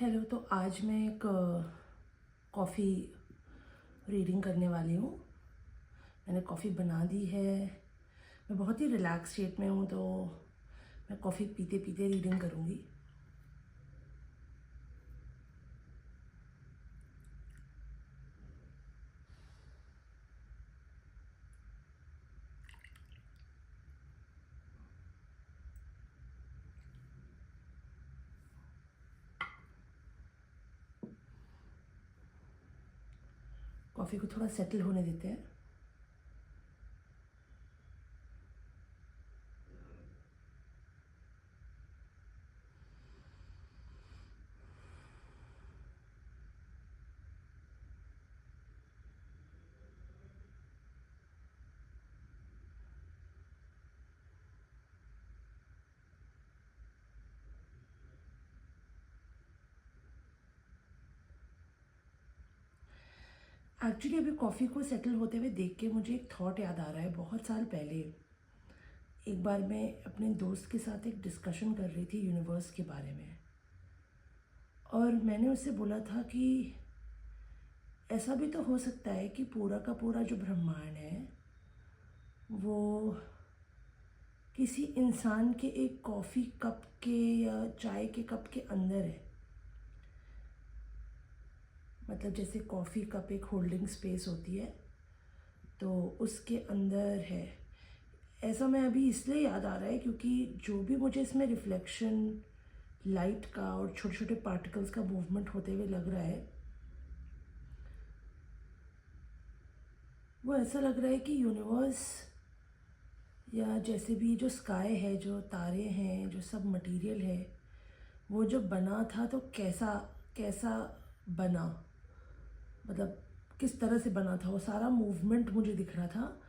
Hello. तो आज मैं एक कॉफ़ी रीडिंग करने वाली हूँ। मैंने कॉफ़ी बना दी है। मैं बहुत ही रिलैक्स स्टेट में हूँ, तो मैं कॉफ़ी पीते पीते रीडिंग करूँगी। कॉफ़ी को थोड़ा सेटल होने देते हैं। एक्चुअली अभी कॉफ़ी को सेटल होते हुए देख के मुझे एक थॉट याद आ रहा है। बहुत साल पहले एक बार मैं अपने दोस्त के साथ एक डिस्कशन कर रही थी यूनिवर्स के बारे में, और मैंने उससे बोला था कि ऐसा भी तो हो सकता है कि पूरा का पूरा जो ब्रह्मांड है वो किसी इंसान के एक कॉफ़ी कप के या चाय के कप के अंदर है। मतलब जैसे कॉफ़ी कप एक होल्डिंग स्पेस होती है, तो उसके अंदर है। ऐसा मैं अभी इसलिए याद आ रहा है क्योंकि जो भी मुझे इसमें रिफ्लेक्शन लाइट का और छोटे छोटे पार्टिकल्स का मूवमेंट होते हुए लग रहा है, वो ऐसा लग रहा है कि यूनिवर्स या जैसे भी जो स्काई है, जो तारे हैं, जो सब मटेरियल है, वो जब बना था तो कैसा कैसा बना, मतलब किस तरह से बना था, वो सारा मूवमेंट मुझे दिख रहा था।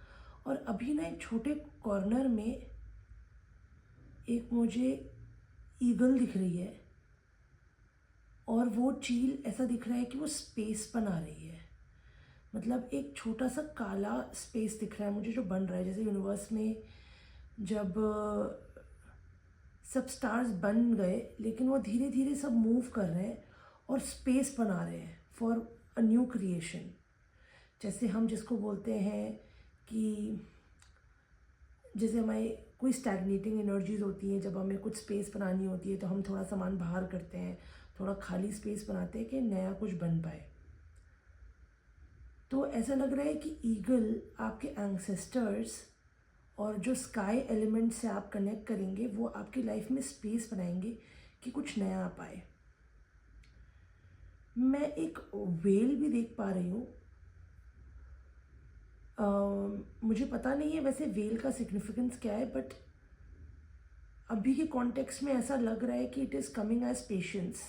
और अभी ना एक छोटे कॉर्नर में एक मुझे ईगल दिख रही है, और वो चील ऐसा दिख रहा है कि वो स्पेस बना रही है। मतलब एक छोटा सा काला स्पेस दिख रहा है मुझे जो बन रहा है, जैसे यूनिवर्स में जब सब स्टार्स बन गए लेकिन वो धीरे धीरे सब मूव कर रहे हैं और स्पेस बना रहे हैं फॉर अ न्यू क्रिएशन। जैसे हम जिसको बोलते हैं कि जैसे हमारे कोई स्टैग्नेटिंग एनर्जीज होती हैं, जब हमें कुछ स्पेस बनानी होती है तो हम थोड़ा सामान बाहर करते हैं, थोड़ा खाली स्पेस बनाते हैं कि नया कुछ बन पाए। तो ऐसा लग रहा है कि ईगल आपके एंसेस्टर्स और जो स्काई एलिमेंट से आप कनेक्ट करेंगे वो आपकी लाइफ में स्पेस बनाएंगे कि कुछ नया आ पाए। मैं एक वेल भी देख पा रही हूँ। मुझे पता नहीं है वैसे वेल का सिग्निफिकेंस क्या है, बट अभी के कॉन्टेक्स्ट में ऐसा लग रहा है कि it is coming as patience.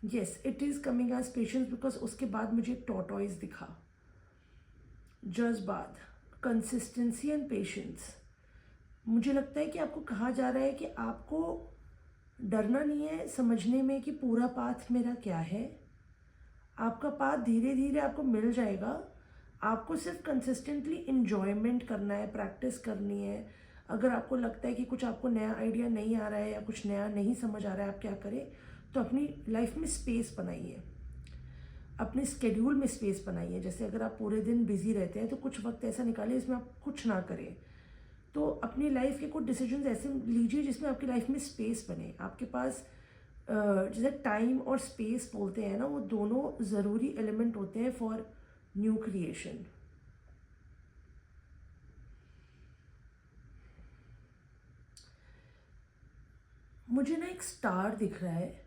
Yes, it is coming as patience, because उसके बाद मुझे एक टॉर्टॉइज दिखा। जज्बात, कंसिस्टेंसी एंड पेशेंस। मुझे लगता है कि आपको कहा जा रहा है कि आपको डरना नहीं है समझने में कि पूरा पाथ मेरा क्या है। आपका पाथ धीरे धीरे आपको मिल जाएगा। आपको सिर्फ कंसिस्टेंटली इन्जॉयमेंट करना है, प्रैक्टिस करनी है। अगर आपको लगता है कि कुछ आपको नया आइडिया नहीं आ रहा है या कुछ नया नहीं समझ आ रहा है आप क्या करें, तो अपनी लाइफ में स्पेस बनाइए, अपने स्केड्यूल में स्पेस बनाइए। जैसे अगर आप पूरे दिन बिजी रहते हैं तो कुछ वक्त ऐसा निकालिए जिसमें आप कुछ ना करें। तो अपनी लाइफ के कुछ डिसीजंस ऐसे लीजिए जिसमें आपकी लाइफ में स्पेस बने। आपके पास जैसे टाइम और स्पेस बोलते हैं ना, वो दोनों ज़रूरी एलिमेंट होते हैं फॉर न्यू क्रिएशन। मुझे ना एक स्टार दिख रहा है,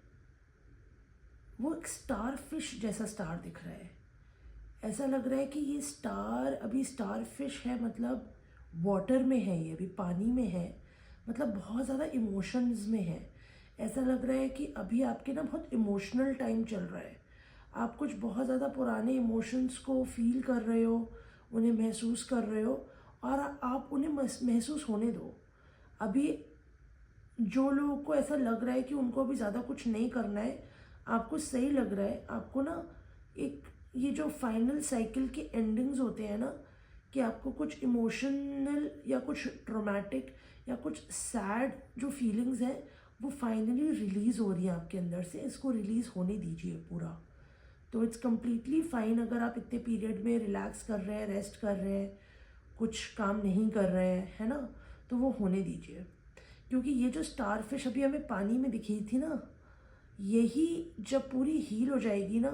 वो एक स्टार फिश जैसा स्टार दिख रहा है। ऐसा लग रहा है कि ये स्टार अभी स्टार फिश है, मतलब वाटर में है, ये अभी पानी में है, मतलब बहुत ज़्यादा इमोशंस में है। ऐसा लग रहा है कि अभी आपके ना बहुत इमोशनल टाइम चल रहा है। आप कुछ बहुत ज़्यादा पुराने इमोशंस को फील कर रहे हो, उन्हें महसूस कर रहे हो, और आप उन्हें महसूस होने दो। अभी जो लोगों को ऐसा लग रहा है कि उनको अभी ज़्यादा कुछ नहीं करना है, आपको सही लग रहा है। आपको ना एक ये जो फाइनल साइकिल के एंडिंग्स होते हैं ना, कि आपको कुछ इमोशनल या कुछ ट्रॉमेटिक या कुछ सैड जो फीलिंग्स हैं वो फाइनली रिलीज़ हो रही है आपके अंदर से। इसको रिलीज़ होने दीजिए पूरा। तो इट्स कम्प्लीटली फाइन अगर आप इतने पीरियड में रिलैक्स कर रहे हैं, रेस्ट कर रहे हैं, कुछ काम नहीं कर रहे हैं, है ना, तो वो होने दीजिए। क्योंकि ये जो स्टार फिश अभी हमें पानी में दिखी थी ना, यही जब पूरी हील हो जाएगी ना,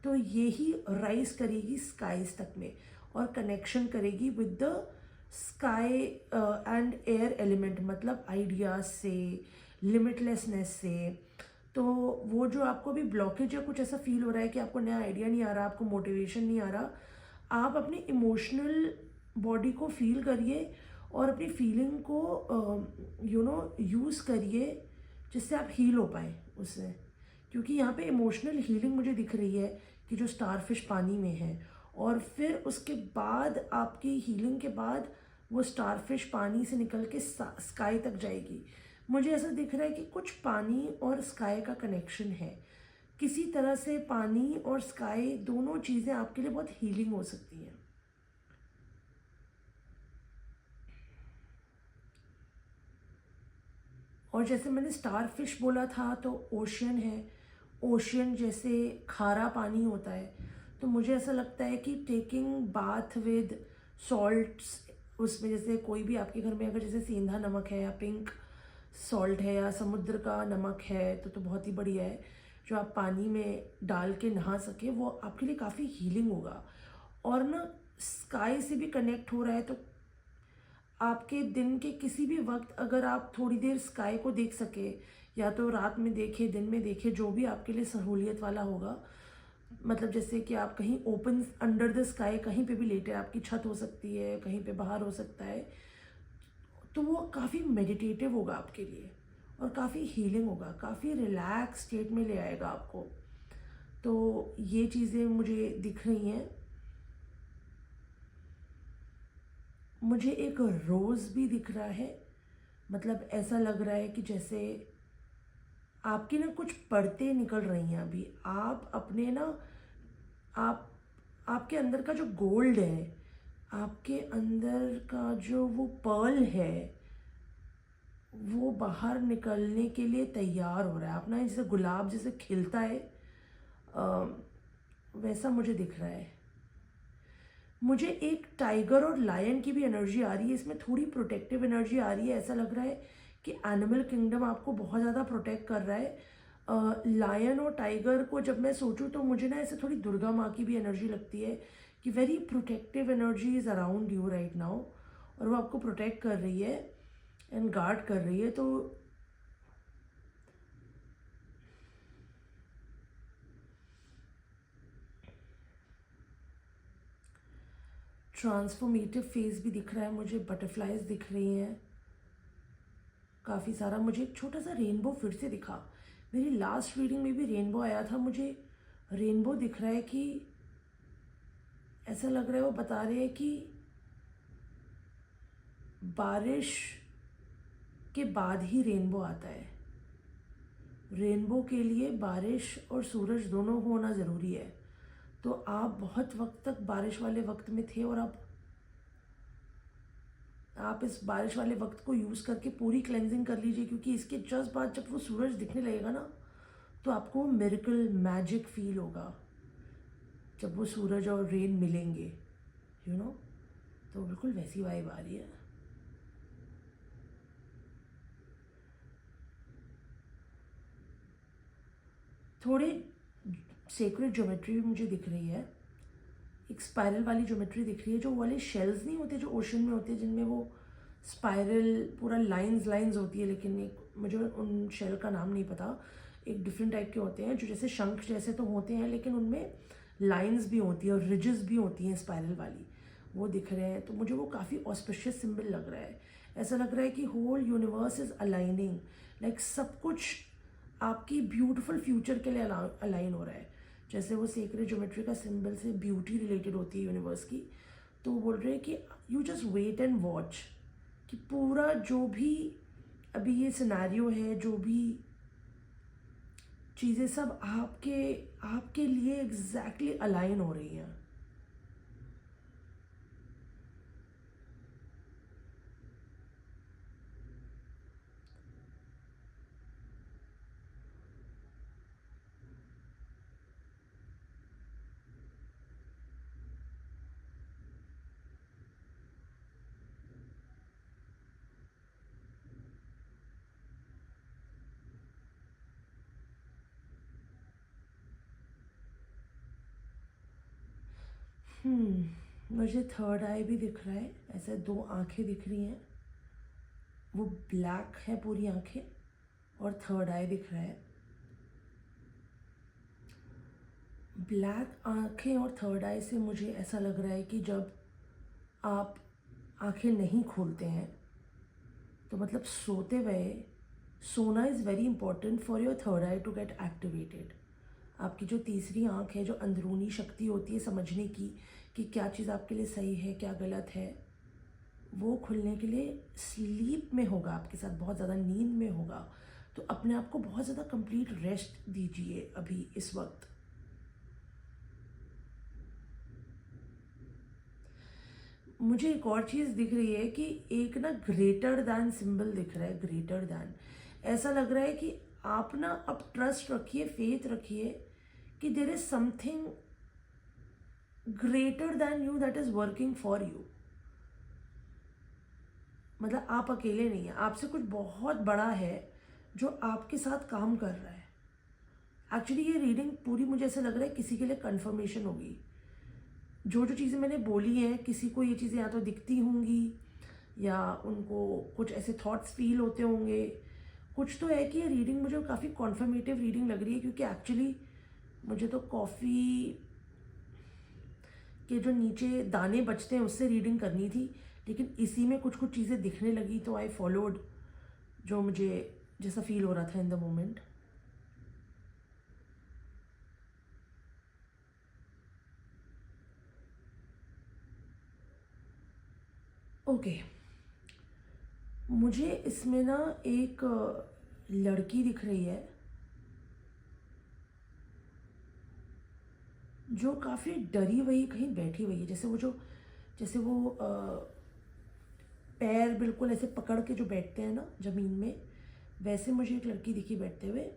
तो यही राइज करेगी स्काईज तक में और कनेक्शन करेगी with the sky and air element, मतलब आइडियाज से, लिमिटलेसनेस से। तो वो जो आपको भी ब्लॉकेज या कुछ ऐसा फील हो रहा है कि आपको नया आइडिया नहीं आ रहा, आपको मोटिवेशन नहीं आ रहा, आप अपनी इमोशनल बॉडी को फील करिए और अपनी फीलिंग को यूज़ करिए जिससे आप हील हो पाए उससे। क्योंकि यहाँ पे इमोशनल हीलिंग मुझे दिख रही है कि जो स्टारफिश पानी में है, और फिर उसके बाद आपकी हीलिंग के बाद वो स्टारफिश पानी से निकल के स्काई तक जाएगी। मुझे ऐसा दिख रहा है कि कुछ पानी और स्काई का कनेक्शन है। किसी तरह से पानी और स्काई दोनों चीज़ें आपके लिए बहुत हीलिंग हो सकती हैं। और जैसे मैंने स्टार फिश बोला था तो ओशियन है। ओशियन जैसे खारा पानी होता है, तो मुझे ऐसा लगता है कि टेकिंग बाथ विद सॉल्ट्स, उसमें जैसे कोई भी आपके घर में अगर जैसे सेंधा नमक है या पिंक सॉल्ट है या समुद्र का नमक है तो बहुत ही बढ़िया है। जो आप पानी में डाल के नहा सके वो आपके लिए काफ़ी हीलिंग होगा। और ना स्काई से भी कनेक्ट हो रहा है, तो आपके दिन के किसी भी वक्त अगर आप थोड़ी देर स्काई को देख सके, या तो रात में देखे, दिन में देखे, जो भी आपके लिए सहूलियत वाला होगा। मतलब जैसे कि आप कहीं ओपन अंडर द स्काई कहीं पे भी लेटे, आपकी छत हो सकती है, कहीं पे बाहर हो सकता है, तो वो काफ़ी मेडिटेटिव होगा आपके लिए और काफ़ी हीलिंग होगा, काफ़ी रिलैक्स स्टेट में ले आएगा आपको। तो ये चीज़ें मुझे दिख रही हैं। मुझे एक रोज़ भी दिख रहा है, मतलब ऐसा लग रहा है कि जैसे आपकी ना कुछ परतें निकल रही हैं अभी। आप अपने ना, आप आपके अंदर का जो गोल्ड है, आपके अंदर का जो वो पर्ल है, वो बाहर निकलने के लिए तैयार हो रहा है। अपना जैसे गुलाब जैसे खिलता है, अ, वैसा मुझे दिख रहा है। मुझे एक टाइगर और लायन की भी एनर्जी आ रही है इसमें, थोड़ी प्रोटेक्टिव एनर्जी आ रही है। ऐसा लग रहा है कि एनिमल किंगडम आपको बहुत ज़्यादा प्रोटेक्ट कर रहा है। लायन और टाइगर को जब मैं सोचूं तो मुझे ना ऐसे थोड़ी दुर्गा माँ की भी एनर्जी लगती है कि very protective energy is around you right now, और वो आपको प्रोटेक्ट कर रही है एंड गार्ड कर रही है। तो ट्रांसफॉर्मेटिव फेज भी दिख रहा है मुझे, बटरफ्लाइज दिख रही हैं काफ़ी सारा। मुझे एक छोटा सा रेनबो फिर से दिखा। मेरी लास्ट रीडिंग में भी रेनबो आया था, मुझे रेनबो दिख रहा है कि ऐसा लग रहा है वो बता रहे हैं कि बारिश के बाद ही रेनबो आता है। रेनबो के लिए बारिश और सूरज दोनों होना ज़रूरी है। तो आप बहुत वक्त तक बारिश वाले वक्त में थे और आप इस बारिश वाले वक्त को यूज़ करके पूरी क्लेंजिंग कर लीजिए, क्योंकि इसके जस्ट बाद जब वो सूरज दिखने लगेगा ना, तो आपको मिरेकल मैजिक फील होगा जब वो सूरज और रेन मिलेंगे, यू नो। तो बिल्कुल वैसी वाइब आ रही है। थोड़े सेक्रेट ज्योमेट्री भी मुझे दिख रही है। एक स्पाइरल वाली ज्योमेट्री दिख रही है, जो वाले शेल्स नहीं होते जो ओशन में होते हैं, जिनमें वो स्पाइरल पूरा लाइंस लाइंस होती है, लेकिन एक मुझे उन शेल का नाम नहीं पता। एक डिफरेंट टाइप के होते हैं जो जैसे शंख जैसे तो होते हैं, लेकिन उनमें लाइंस भी होती है और रिजेस भी होती हैं स्पाइरल वाली, वो दिख रहे हैं। तो मुझे वो काफ़ी ऑस्पिशियस सिंबल लग रहा है। ऐसा लग रहा है कि whole universe is aligning, like सब कुछ आपकी ब्यूटीफुल फ्यूचर के लिए अलाइन हो रहा है। जैसे वो सेक्रेट ज्योमेट्री का सिंबल से ब्यूटी रिलेटेड होती है यूनिवर्स की, तो वो बोल रहे हैं कि you just wait and watch, कि पूरा जो भी अभी ये सिनेरियो है, जो भी चीज़ें सब आपके आपके लिए एग्जैक्टली अलाइन हो रही हैं। मुझे थर्ड आई भी दिख रहा है, ऐसे दो आंखें दिख रही हैं, वो ब्लैक है पूरी आंखें, और थर्ड आई दिख रहा है। ब्लैक आंखें और थर्ड आई से मुझे ऐसा लग रहा है कि जब आप आंखें नहीं खोलते हैं तो मतलब सोते हुए, सोना is very important for your third eye to get activated. आपकी जो तीसरी आंख है, जो अंदरूनी शक्ति होती है समझने की कि क्या चीज़ आपके लिए सही है क्या गलत है, वो खुलने के लिए स्लीप में होगा, आपके साथ बहुत ज़्यादा नींद में होगा। तो अपने आप को बहुत ज़्यादा कंप्लीट रेस्ट दीजिए अभी इस वक्त। मुझे एक और चीज़ दिख रही है कि एक ना ग्रेटर दैन सिंबल दिख रहा है, ग्रेटर दैन। ऐसा लग रहा है कि आप ना अब ट्रस्ट रखिए, फेथ रखिए कि there is something greater than you that is working for you. मतलब आप अकेले नहीं हैं, आपसे कुछ बहुत बड़ा है जो आपके साथ काम कर रहा है। एक्चुअली ये रीडिंग पूरी मुझे ऐसा लग रहा है किसी के लिए कन्फर्मेशन होगी। जो जो चीज़ें मैंने बोली हैं, किसी को ये चीज़ें या तो दिखती होंगी या उनको कुछ ऐसे थॉट्स फील होते होंगे। कुछ तो है कि ये रीडिंग मुझे काफ़ी कॉन्फर्मेटिव रीडिंग लग रही है, क्योंकि एक्चुअली मुझे तो कॉफ़ी के जो नीचे दाने बचते हैं उससे रीडिंग करनी थी, लेकिन इसी में कुछ कुछ चीज़ें दिखने लगी तो आई फॉलोड जो मुझे जैसा फील हो रहा था इन द मोमेंट। ओके, मुझे इसमें ना एक लड़की दिख रही है जो काफ़ी डरी हुई कहीं बैठी हुई है, जैसे वो पैर बिल्कुल ऐसे पकड़ के जो बैठते हैं ना ज़मीन में, वैसे मुझे एक लड़की दिखी बैठते हुए।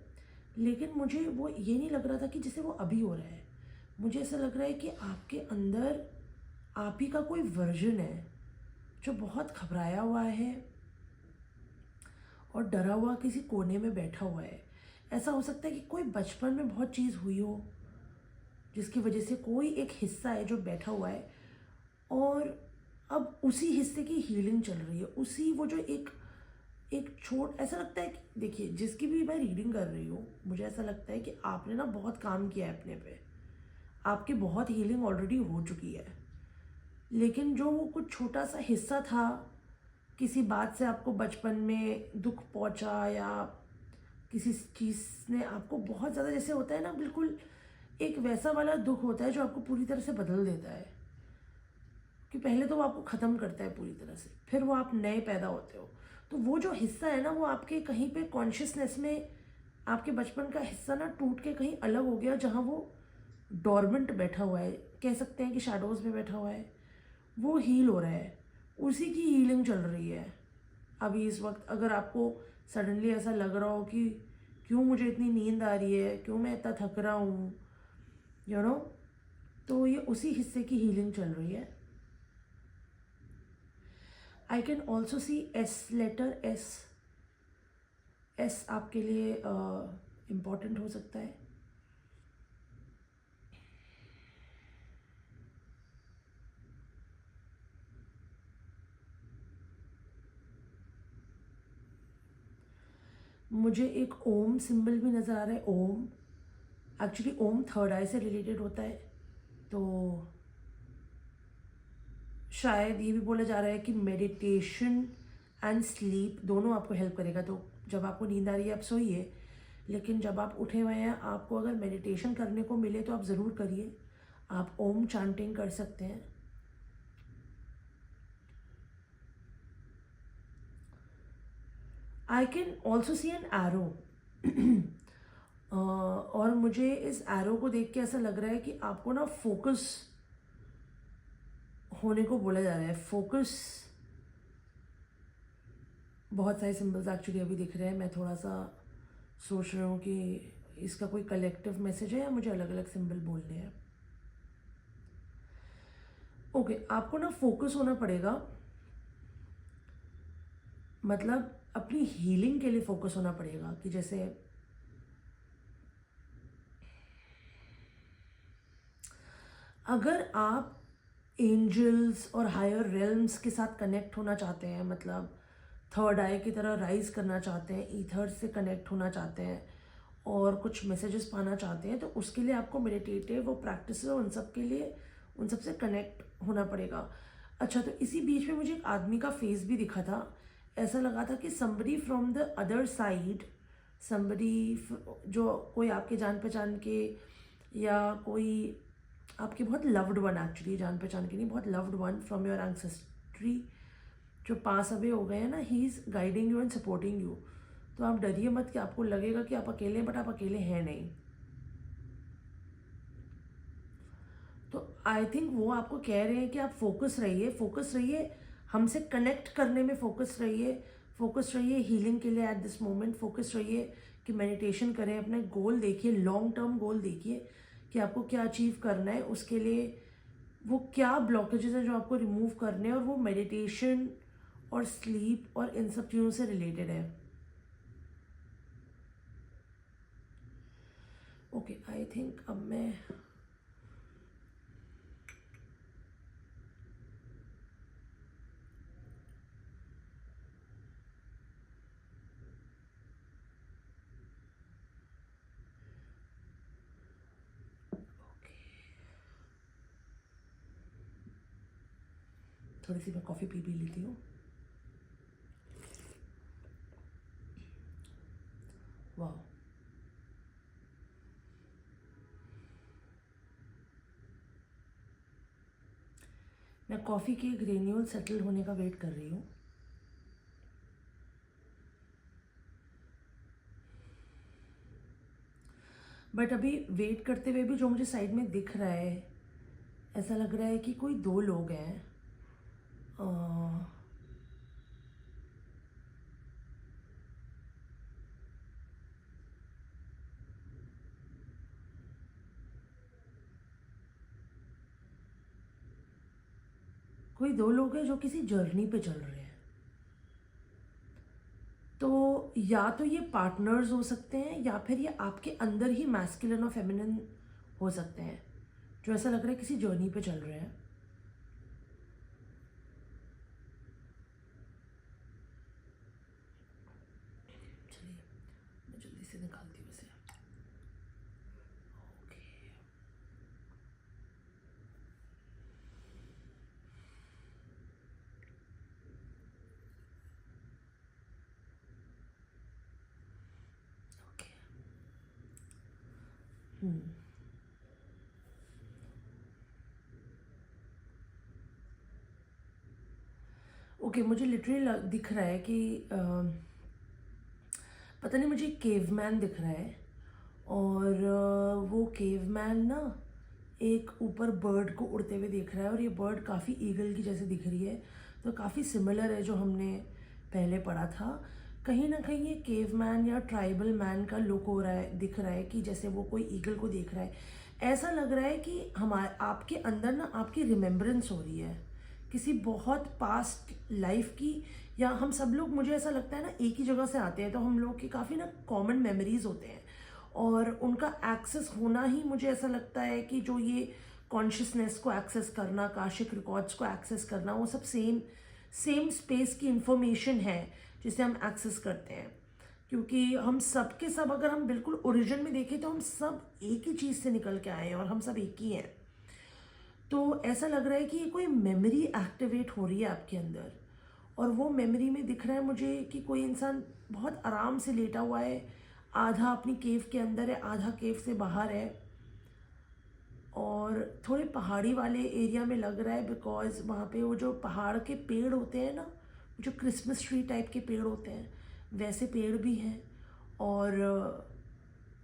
लेकिन मुझे वो ये नहीं लग रहा था कि जैसे वो अभी हो रहा है। मुझे ऐसा लग रहा है कि आपके अंदर आप ही का कोई वर्जन है जो बहुत घबराया हुआ है और डरा हुआ किसी कोने में बैठा हुआ है। ऐसा हो सकता है कि कोई बचपन में बहुत चीज़ हुई हो जिसकी वजह से कोई एक हिस्सा है जो बैठा हुआ है, और अब उसी हिस्से की हीलिंग चल रही है। उसी वो जो एक एक छोट ऐसा लगता है कि देखिए, जिसकी भी मैं रीडिंग कर रही हूँ, मुझे ऐसा लगता है कि आपने ना बहुत काम किया है अपने पे, आपकी बहुत हीलिंग ऑलरेडी हो चुकी है। लेकिन जो वो कुछ छोटा सा हिस्सा था, किसी बात से आपको बचपन में दुख पहुंचा या किसी चीज़ ने आपको बहुत ज़्यादा, जैसे होता है ना बिल्कुल एक वैसा वाला दुख होता है जो आपको पूरी तरह से बदल देता है, कि पहले तो वो आपको ख़त्म करता है पूरी तरह से, फिर वो आप नए पैदा होते हो। तो वो जो हिस्सा है ना, वो आपके कहीं पे कॉन्शियसनेस में आपके बचपन का हिस्सा ना टूट के कहीं अलग हो गया, जहाँ वो डॉर्मेंट बैठा हुआ है, कह सकते हैं कि शैडोज़ में बैठा हुआ है, वो हील हो रहा है। उसी की हीलिंग चल रही है अभी इस वक्त। अगर आपको सडनली ऐसा लग रहा हो कि क्यों मुझे इतनी नींद आ रही है, क्यों मैं इतना थक रहा हूँ, यू नो, तो ये उसी हिस्से की हीलिंग चल रही है। I can also see S letter, S आपके लिए इम्पॉर्टेंट हो सकता है। मुझे एक ओम सिंबल भी नज़र आ रहा है। ओम, एक्चुअली ओम थर्ड आई से रिलेटेड होता है, तो शायद ये भी बोला जा रहा है कि मेडिटेशन एंड स्लीप दोनों आपको हेल्प करेगा। तो जब आपको नींद आ रही है आप सोइए, लेकिन जब आप उठे हुए हैं, आपको अगर मेडिटेशन करने को मिले तो आप ज़रूर करिए। आप ओम चांटिंग कर सकते हैं। I can also see an arrow, और मुझे इस एरो को देख के ऐसा लग रहा है कि आपको ना फोकस होने को बोला जा रहा है। फोकस, बहुत सारे सिंबल्स एक्चुअली अभी दिख रहे हैं। मैं थोड़ा सा सोच रही हूँ कि इसका कोई कलेक्टिव मैसेज है या मुझे अलग अलग सिंबल बोलने हैं। ओके, आपको ना फोकस होना पड़ेगा, मतलब अपनी हीलिंग के लिए फोकस होना पड़ेगा। कि जैसे अगर आप एंजल्स और हायर रेल्म्स के साथ कनेक्ट होना चाहते हैं, मतलब थर्ड आई की तरह राइज करना चाहते हैं, ईथर से कनेक्ट होना चाहते हैं और कुछ मैसेजेस पाना चाहते हैं, तो उसके लिए आपको मेडिटेटिव वो प्रैक्टिस उन सब के लिए उन सब से कनेक्ट होना पड़ेगा। अच्छा, तो इसी बीच में मुझे एक आदमी का फेस भी दिखा था। ऐसा लगा था कि somebody from the other side, somebody जो कोई आपके जान पहचान के या कोई आपके बहुत लव्ड वन, एक्चुअली जान पहचान के नहीं, बहुत loved one from your ancestry जो पास अवे हो गए हैं ना, he is guiding you and supporting you. तो आप डरिए मत कि आपको लगेगा कि आप अकेले हैं, बट आप अकेले हैं नहीं। तो आई थिंक वो आपको कह रहे हैं कि आप फोकस रहिए, फोकस रहिए, हमसे कनेक्ट करने में फोकस रहिए, फोकस रहिए हीलिंग के लिए एट दिस मोमेंट, फोकस रहिए कि मेडिटेशन करें, अपने गोल देखिए, लॉन्ग टर्म गोल देखिए कि आपको क्या अचीव करना है, उसके लिए वो क्या ब्लॉकेजेस हैं जो आपको रिमूव करने हैं, और वो मेडिटेशन और स्लीप और इन सब चीज़ों से रिलेटेड है। ओके, आई थिंक अब मैं थोड़ी सी मैं कॉफ़ी पी भी लेती हूँ। वाह, मैं कॉफ़ी के ग्रेन्यूल सेटल होने का वेट कर रही हूँ। बट अभी वेट करते हुए भी जो मुझे साइड में दिख रहा है, ऐसा लग रहा है कि कोई दो लोग हैं। कोई दो लोग हैं जो किसी जर्नी पे चल रहे हैं। तो या तो ये पार्टनर्स हो सकते हैं या फिर ये आपके अंदर ही मैस्कुलिन और फेमिनिन हो सकते हैं, जो ऐसा लग रहा है किसी जर्नी पे चल रहे हैं। चलिए मैं जल्दी से निकालती हूँ इसे। Okay, okay. ओके, मुझे लिटरली दिख रहा है कि पता नहीं, मुझे केवमैन दिख रहा है और वो केवमैन ना एक ऊपर बर्ड को उड़ते हुए देख रहा है, और ये बर्ड काफ़ी ईगल की जैसे दिख रही है, तो काफ़ी सिमिलर है जो हमने पहले पढ़ा था। कहीं ना कहीं ये केवमैन या ट्राइबल मैन का लुक हो रहा है, दिख रहा है कि जैसे वो कोई ईगल को देख रहा है। ऐसा लग रहा है कि हमारे आपके अंदर ना आपकी रिमेम्बरेंस हो रही है किसी बहुत पास्ट लाइफ की, या हम सब लोग, मुझे ऐसा लगता है ना, एक ही जगह से आते हैं, तो हम लोग की काफ़ी ना कॉमन मेमोरीज होते हैं, और उनका एक्सेस होना ही मुझे ऐसा लगता है कि जो ये कॉन्शियसनेस को एक्सेस करना, काशिक रिकॉर्ड्स को एक्सेस करना, वो सब सेम सेम स्पेस की इंफॉर्मेशन है जिसे हम एक्सेस करते हैं। क्योंकि हम सब के सब, अगर हम बिल्कुल ओरिजिन में देखें, तो हम सब एक ही चीज़ से निकल के आए हैं और हम सब एक ही हैं। तो ऐसा लग रहा है कि ये कोई मेमोरी एक्टिवेट हो रही है आपके अंदर, और वो मेमोरी में दिख रहा है मुझे कि कोई इंसान बहुत आराम से लेटा हुआ है, आधा अपनी केव के अंदर है, आधा केव से बाहर है, और थोड़े पहाड़ी वाले एरिया में लग रहा है, बिकॉज वहाँ पे वो जो पहाड़ के पेड़ होते हैं ना, जो क्रिसमस ट्री टाइप के पेड़ होते हैं, वैसे पेड़ भी हैं, और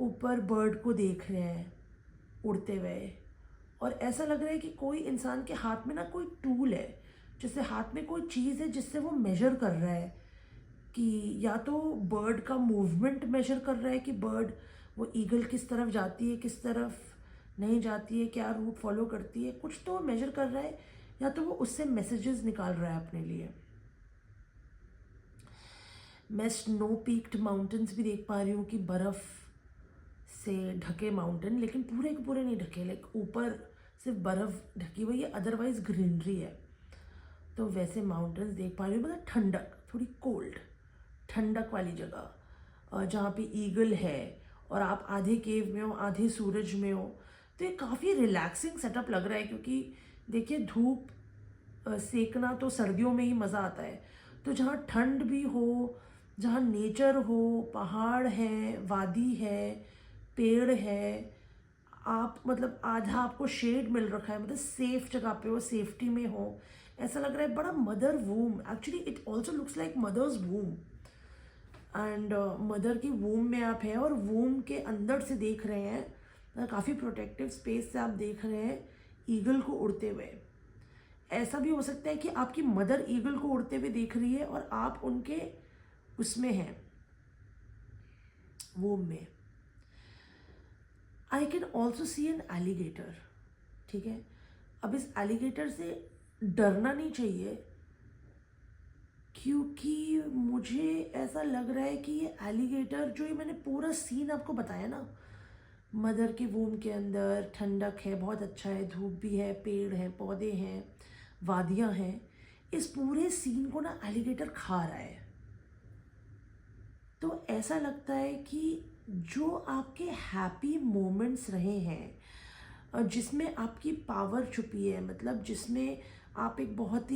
ऊपर बर्ड को देख रहे हैं उड़ते हुए, और ऐसा लग रहा है कि कोई इंसान के हाथ में ना कोई टूल है, जैसे हाथ में कोई चीज़ है जिससे वो मेजर कर रहा है कि या तो बर्ड का मूवमेंट मेजर कर रहा है कि बर्ड, वो ईगल किस तरफ जाती है, किस तरफ नहीं जाती है, क्या रूट फॉलो करती है, कुछ तो मेजर कर रहा है, या तो वो उससे मैसेजेस निकाल रहा है अपने लिए। मैं स्नो पीक्ड माउंटेन्स भी देख पा रही हूँ कि बर्फ़ से ढके माउंटेन, लेकिन पूरे के पूरे नहीं ढके, लाइक ऊपर सिर्फ बर्फ़ ढकी हुई है, अदरवाइज़ ग्रीनरी है। तो वैसे माउंटेन्स देख पा रही हूँ, मतलब ठंडक, थोड़ी कोल्ड ठंडक वाली जगह जहाँ पे ईगल है और आप आधे केव में हो आधे सूरज में हो। तो ये काफ़ी रिलैक्सिंग सेटअप लग रहा है, क्योंकि देखिए धूप सेकना तो सर्दियों में ही मज़ा आता है। तो जहाँ ठंड भी हो, जहाँ नेचर हो, पहाड़ हैं, वादी है, पेड़ है, आप मतलब आधा आपको शेड मिल रखा है, मतलब सेफ जगह पे हो, सेफ्टी में हो, ऐसा लग रहा है बड़ा mother womb. Actually it also looks like mother's womb, and mother की वूम में आप हैं और वूम के अंदर से देख रहे हैं, काफ़ी प्रोटेक्टिव स्पेस से आप देख रहे हैं ईगल को उड़ते हुए। ऐसा भी हो सकता है कि आपकी मदर ईगल को उड़ते हुए देख रही है और आप उनके उसमें हैं, वूम में। I can also see an alligator, ठीक है। अब इस एलिगेटर से डरना नहीं चाहिए, क्योंकि मुझे ऐसा लग रहा है कि ये एलिगेटर, जो ये मैंने पूरा सीन आपको बताया ना, मदर के वूम के अंदर ठंडक है, बहुत अच्छा है, धूप भी है, पेड़ हैं, पौधे हैं, वादियाँ हैं, इस पूरे सीन को ना एलिगेटर खा रहा है। तो ऐसा लगता है कि जो आपके हैप्पी मोमेंट्स रहे हैं, जिसमें आपकी पावर छुपी है, मतलब जिसमें आप एक बहुत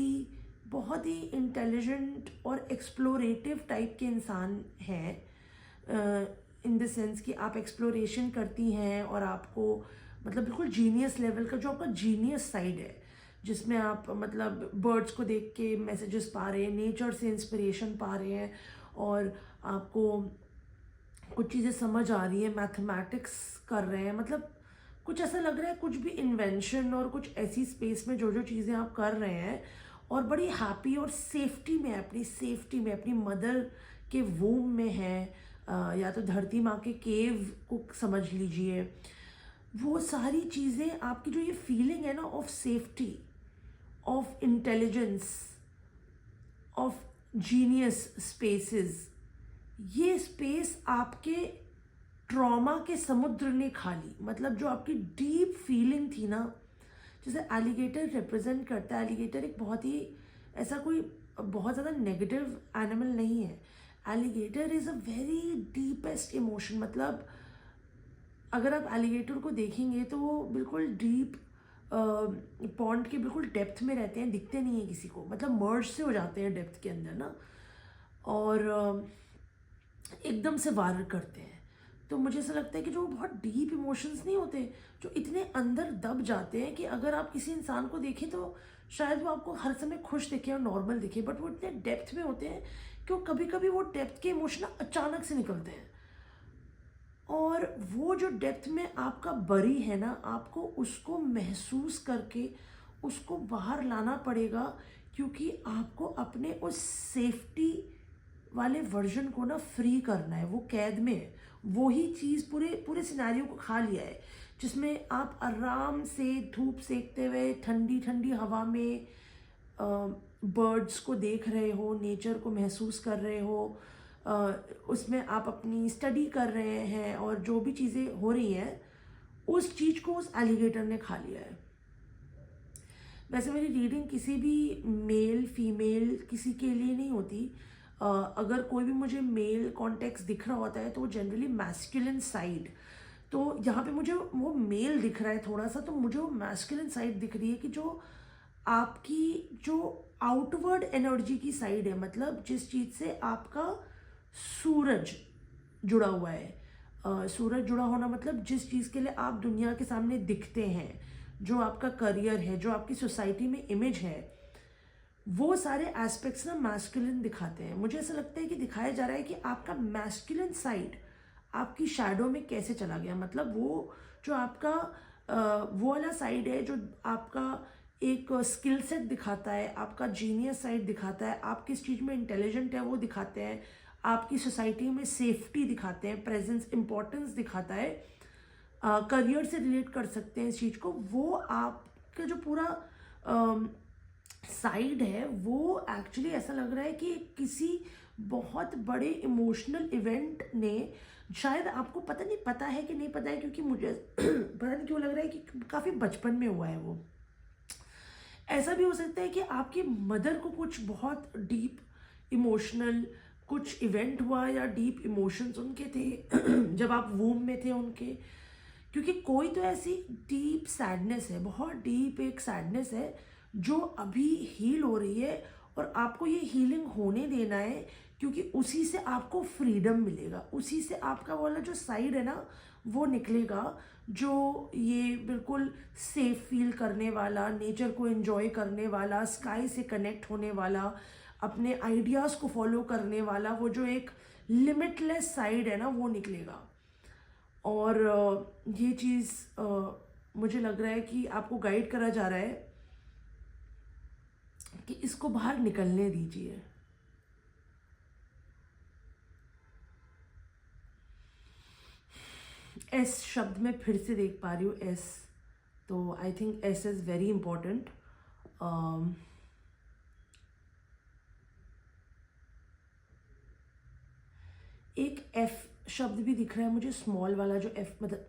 ही इंटेलिजेंट और एक्सप्लोरेटिव टाइप के इंसान हैं, इन द सेंस कि आप एक्सप्लोरेशन करती हैं और आपको मतलब बिल्कुल जीनियस लेवल का, जो आपका जीनियस साइड है, जिसमें आप मतलब बर्ड्स को देख के मैसेजेस पा रहे हैं, नेचर से इंस्पिरेशन पा रहे हैं, और आपको कुछ चीज़ें समझ आ रही है, मैथमेटिक्स कर रहे हैं, मतलब कुछ ऐसा लग रहा है, कुछ भी इन्वेंशन और कुछ ऐसी स्पेस में जो जो चीज़ें आप कर रहे हैं और बड़ी हैप्पी और सेफ्टी में, अपनी सेफ्टी में, अपनी मदर के वूम में है, या तो धरती माँ के केव को समझ लीजिए। वो सारी चीज़ें, आपकी जो ये फीलिंग है ना of safety, of intelligence, of genius spaces, ये स्पेस आपके ट्रॉमा के समुद्र ने खा ली। मतलब जो आपकी डीप फीलिंग थी ना, जैसे एलिगेटर रिप्रेजेंट करता है, एलिगेटर एक बहुत ही ऐसा कोई बहुत ज़्यादा नेगेटिव एनिमल नहीं है। Alligator is a very deepest emotion. मतलब अगर आप एलिगेटर को देखेंगे तो वो बिल्कुल डीप पॉन्ड के बिल्कुल डेप्थ में रहते हैं, दिखते नहीं है किसी को, मतलब मर्ज से हो जाते हैं डेप्थ के अंदर ना, और एकदम से वार करते हैं। तो मुझे ऐसा लगता है कि जो बहुत डीप इमोशंस नहीं होते, जो इतने अंदर दब जाते हैं कि अगर आप किसी इंसान को देखें तो शायद वो आपको हर समय खुश दिखे और नॉर्मल दिखे, बट वो इतने डेप्थ में होते हैं कि कभी कभी वो डेप्थ के इमोशन अचानक से निकलते हैं, और वो जो डेप्थ में आपका बरी है ना, आपको उसको महसूस करके उसको बाहर लाना पड़ेगा, क्योंकि आपको अपने उस सेफ्टी वाले वर्जन को ना फ्री करना है। वो कैद में है, वो ही चीज़ पूरे पूरे सिनेरियो को खा लिया है, जिसमें आप आराम से धूप सेकते हुए ठंडी ठंडी हवा में बर्ड्स को देख रहे हो, नेचर को महसूस कर रहे हो, उसमें आप अपनी स्टडी कर रहे हैं, और जो भी चीज़ें हो रही हैं उस चीज़ को उस एलिगेटर ने खा लिया है। वैसे मेरी रीडिंग किसी भी मेल फीमेल किसी के लिए नहीं होती। अगर कोई भी मुझे मेल कॉन्टेक्स्ट दिख रहा होता है तो वो जनरली मैस्कुलिन साइड, तो यहाँ पे मुझे वो मेल दिख रहा है थोड़ा सा, तो मुझे वो मैस्कुलिन साइड दिख रही है कि जो आपकी जो आउटवर्ड एनर्जी की साइड है, मतलब जिस चीज़ से आपका सूरज जुड़ा हुआ है। सूरज जुड़ा होना मतलब जिस चीज़ के लिए आप दुनिया के सामने दिखते हैं, जो आपका करियर है, जो आपकी सोसाइटी में इमेज है, वो सारे एस्पेक्ट्स ना मैस्कुलिन दिखाते हैं। मुझे ऐसा लगता है कि दिखाया जा रहा है कि आपका मैस्कुलिन साइड आपकी शैडो में कैसे चला गया। मतलब वो जो आपका वो वाला साइड है, जो आपका एक स्किल सेट दिखाता है, आपका जीनियस साइड दिखाता है, आप किस चीज़ में इंटेलिजेंट है वो दिखाते हैं, आपकी सोसाइटी में सेफ्टी दिखाते हैं, प्रेजेंस, इंपॉर्टेंस दिखाता है, करियर से रिलेट कर सकते हैं इस चीज़ को। वो आपका जो पूरा साइड है वो एक्चुअली ऐसा लग रहा है कि किसी बहुत बड़े इमोशनल इवेंट ने, शायद आपको पता है कि नहीं पता है, क्योंकि मुझे पता नहीं क्यों लग रहा है कि काफ़ी बचपन में हुआ है वो। ऐसा भी हो सकता है कि आपकी मदर को कुछ बहुत डीप इमोशनल कुछ इवेंट हुआ या डीप इमोशंस उनके थे जब आप वूम में थे उनके, क्योंकि कोई तो ऐसी डीप सैडनेस है, बहुत डीप एक सैडनेस है जो अभी हील हो रही है, और आपको ये हीलिंग होने देना है, क्योंकि उसी से आपको फ्रीडम मिलेगा, उसी से आपका वाला जो साइड है ना वो निकलेगा, जो ये बिल्कुल सेफ फील करने वाला, नेचर को एंजॉय करने वाला, स्काई से कनेक्ट होने वाला, अपने आइडियाज़ को फॉलो करने वाला, वो जो एक लिमिटलेस साइड है ना वो निकलेगा। और ये चीज़ मुझे लग रहा है कि आपको गाइड करा जा रहा है कि इसको बाहर निकलने दीजिए। एस शब्द में फिर से देख पा रही हूँ, एस, तो I think S is very important. एक एफ शब्द भी दिख रहा है मुझे, स्मॉल वाला, जो एफ मतलब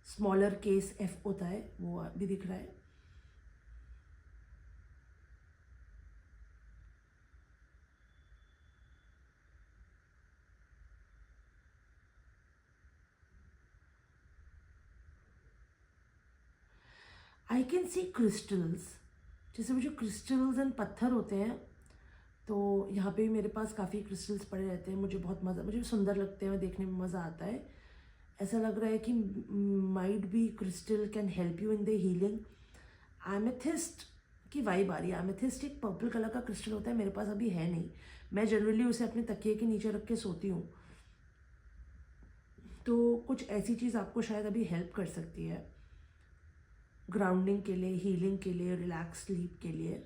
स्मॉलर केस एफ होता है वो भी दिख रहा है। आई कैन सी क्रिस्टल्स, जैसे वो जो क्रिस्टल्स एंड पत्थर होते हैं, तो यहाँ पे मेरे पास काफ़ी क्रिस्टल्स पड़े रहते हैं, मुझे बहुत मज़ा, मुझे सुंदर लगते हैं, देखने में मज़ा आता है। ऐसा लग रहा है कि might be crystal can help you in the healing. Amethyst की वाइब आ रही है। एमेथिस्ट एक पर्पल कलर का क्रिस्टल होता है, मेरे पास अभी है नहीं, मैं जनरली उसे अपने तकिए के नीचे रख के सोती हूँ, तो कुछ ऐसी चीज़ आपको शायद अभी हेल्प कर सकती है ग्राउंडिंग के लिए, हीलिंग के लिए, रिलैक्स स्लीप के लिए।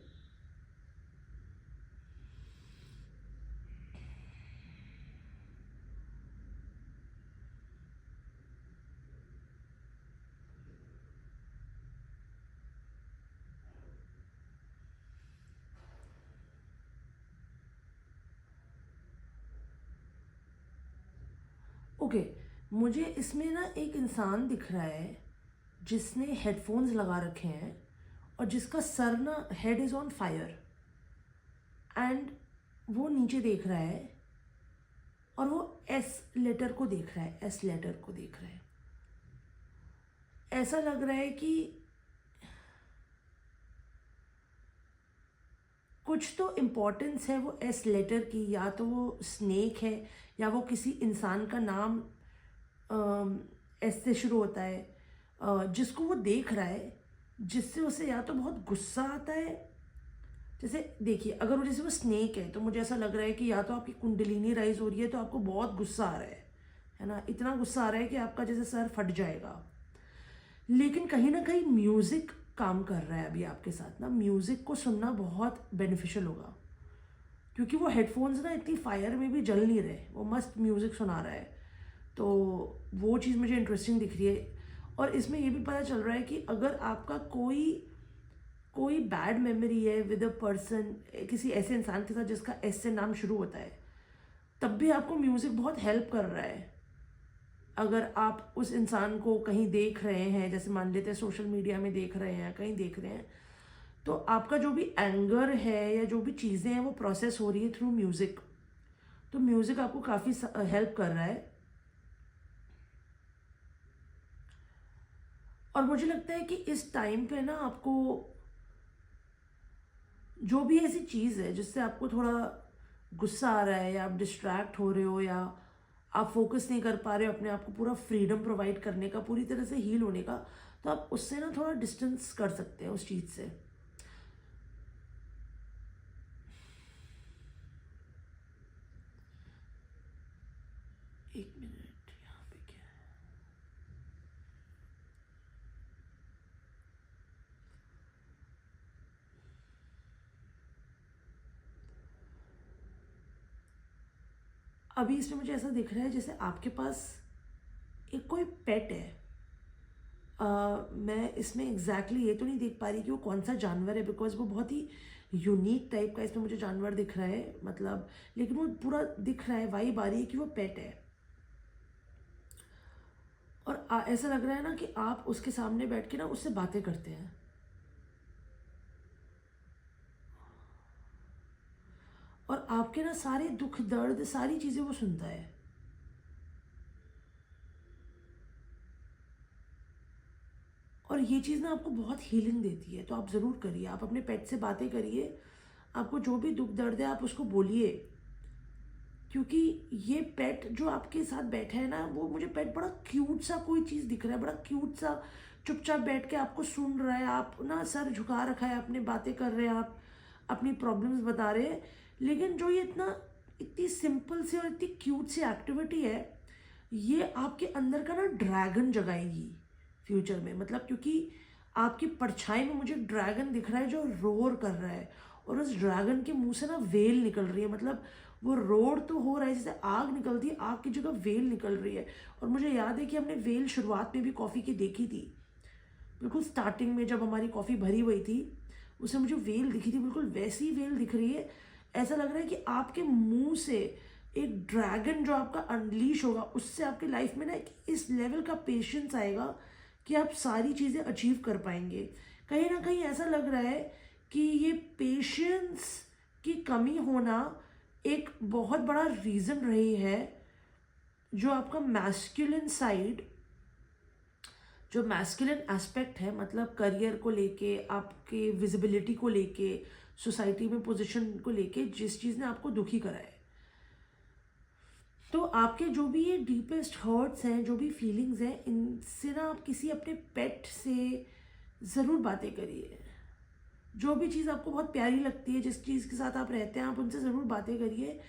ओके, मुझे इसमें ना एक इंसान दिख रहा है जिसने हेडफोन्स लगा रखे हैं और जिसका सर ना, head is on fire, and वो नीचे देख रहा है और वो एस लेटर को देख रहा है, एस लेटर को देख रहा है। ऐसा लग रहा है कि कुछ तो इम्पोर्टेंस है वो एस लेटर की, या तो वो स्नेक है या वो किसी इंसान का नाम एस से शुरू होता है, जिसको वो देख रहा है, जिससे उसे या तो बहुत गुस्सा आता है। जैसे देखिए, अगर वो जैसे वो स्नेक है तो मुझे ऐसा लग रहा है कि या तो आपकी कुंडलिनी राइज हो रही है तो आपको बहुत गुस्सा आ रहा है ना, इतना गुस्सा आ रहा है कि आपका जैसे सर फट जाएगा। लेकिन कहीं ना कहीं म्यूज़िक काम कर रहा है अभी आपके साथ ना, म्यूज़िक को सुनना बहुत बेनिफिशियल होगा, क्योंकि वो हेडफोन्स ना इतनी फायर में भी जल नहीं रहे, वो मस्त म्यूज़िक सुना रहा है, तो वो चीज़ मुझे इंटरेस्टिंग दिख रही है। और इसमें ये भी पता चल रहा है कि अगर आपका कोई बैड मेमोरी है विद अ पर्सन, किसी ऐसे इंसान के साथ जिसका एस से नाम शुरू होता है, तब भी आपको म्यूज़िक बहुत हेल्प कर रहा है। अगर आप उस इंसान को कहीं देख रहे हैं, जैसे मान लेते हैं सोशल मीडिया में देख रहे हैं, कहीं देख रहे हैं, तो आपका जो भी एंगर है या जो भी चीज़ें हैं वो प्रोसेस हो रही है थ्रू म्यूज़िक, तो म्यूज़िक आपको काफ़ी हेल्प कर रहा है। और मुझे लगता है कि इस टाइम पे ना आपको जो भी ऐसी चीज़ है जिससे आपको थोड़ा गुस्सा आ रहा है, या आप डिस्ट्रैक्ट हो रहे हो, या आप फोकस नहीं कर पा रहे हो अपने आप को पूरा फ्रीडम प्रोवाइड करने का, पूरी तरह से हील होने का, तो आप उससे ना थोड़ा डिस्टेंस कर सकते हैं उस चीज़ से। एक मिनट, यहाँ पे क्या है? अभी इसमें मुझे ऐसा दिख रहा है जैसे आपके पास एक कोई पेट है, मैं इसमें एग्जैक्टली ये तो नहीं देख पा रही कि वो कौन सा जानवर है, बिकॉज वो बहुत ही यूनिक टाइप का इसमें मुझे जानवर दिख रहा है, मतलब लेकिन वो पूरा दिख रहा है, वाइब आ रही है कि वो पेट है। और ऐसा लग रहा है ना कि आप उसके सामने बैठ के ना उससे बातें करते हैं, और आपके ना सारे दुख दर्द सारी चीज़ें वो सुनता है। और ये चीज़ ना आपको बहुत हीलिंग देती है, तो आप ज़रूर करिए, आप अपने पेट से बातें करिए, आपको जो भी दुख दर्द है आप उसको बोलिए, क्योंकि ये पेट जो आपके साथ बैठा है ना, वो मुझे पेट बड़ा क्यूट सा कोई चीज़ दिख रहा है, बड़ा क्यूट सा, चुपचाप बैठ के आपको सुन रहा है, आप ना सर झुका रखा है, अपने बातें कर रहे हैं, आप अपनी प्रॉब्लम्स बता रहे हैं, लेकिन जो ये इतनी सिंपल सी और इतनी क्यूट सी एक्टिविटी है, ये आपके अंदर का ना ड्रैगन जगाएगी फ्यूचर में, मतलब क्योंकि आपकी परछाई में मुझे ड्रैगन दिख रहा है जो रोर कर रहा है, और उस ड्रैगन के मुंह से ना वेल निकल रही है, मतलब वो रोर तो हो रहा है जैसे आग निकलती है, आग की जगह वेल निकल रही है। और मुझे याद है कि हमने वेल शुरुआत में भी कॉफ़ी की देखी थी, बिल्कुल स्टार्टिंग में जब हमारी कॉफ़ी भरी हुई थी, उसमें मुझे वेल दिखी थी, बिल्कुल वैसी वेल दिख रही है। ऐसा लग रहा है कि आपके मुंह से एक ड्रैगन जो आपका अनलीश होगा, उससे आपकी लाइफ में ना एक इस लेवल का पेशेंस आएगा कि आप सारी चीज़ें अचीव कर पाएंगे। कहीं ना कहीं ऐसा लग रहा है कि ये पेशेंस की कमी होना एक बहुत बड़ा रीज़न रही है, जो आपका मैस्कुलिन साइड, जो मैस्कुलिन एस्पेक्ट है, मतलब करियर को लेके, आपके विजिबिलिटी को लेके, सोसाइटी में पोजीशन को लेके, जिस चीज़ ने आपको दुखी करा है। तो आपके जो भी ये डीपेस्ट हर्ट्स हैं, जो भी फीलिंग्स हैं, इनसे ना आप किसी अपने पेट से ज़रूर बातें करिए। जो भी चीज़ आपको बहुत प्यारी लगती है, जिस चीज़ के साथ आप रहते हैं, आप उनसे ज़रूर बातें करिए,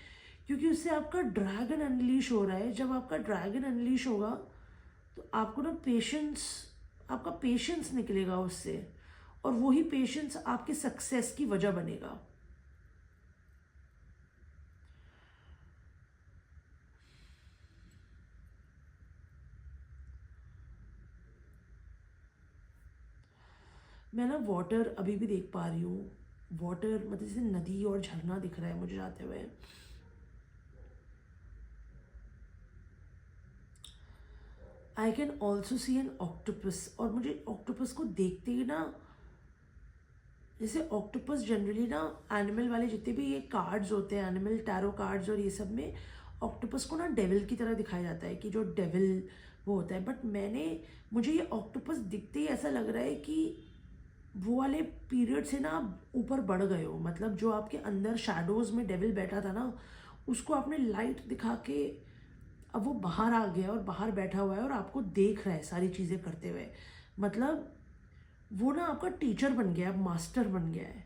क्योंकि उससे आपका ड्रैगन अनलीश हो रहा है। जब आपका ड्रैगन अनलीश होगा तो आपको ना पेशेंस, आपका पेशेंस निकलेगा उससे, और वही पेशेंस आपके सक्सेस की वजह बनेगा। मैं ना वाटर अभी भी देख पा रही हूँ, वाटर मतलब जैसे नदी और झरना दिख रहा है मुझे जाते हुए। I can also see an octopus, और मुझे ऑक्टोपस को देखते ही ना, जैसे ऑक्टोपस जनरली ना एनिमल वाले जितने भी ये कार्ड्स होते हैं, एनिमल टैरो कार्ड्स और ये सब में, ऑक्टोपस को ना डेविल की तरह दिखाया जाता है कि जो डेविल वो होता है। बट मुझे ये ऑक्टोपस दिखते ही ऐसा लग रहा है कि वो वाले पीरियड से ना आप ऊपर बढ़ गए हो, मतलब जो आपके अंदर शैडोज में डेविल बैठा था ना, उसको आपने लाइट दिखा के अब वो बाहर आ गया और बाहर बैठा हुआ है और आपको देख रहा है सारी चीज़ें करते हुए, मतलब वो ना आपका टीचर बन गया है, मास्टर बन गया है।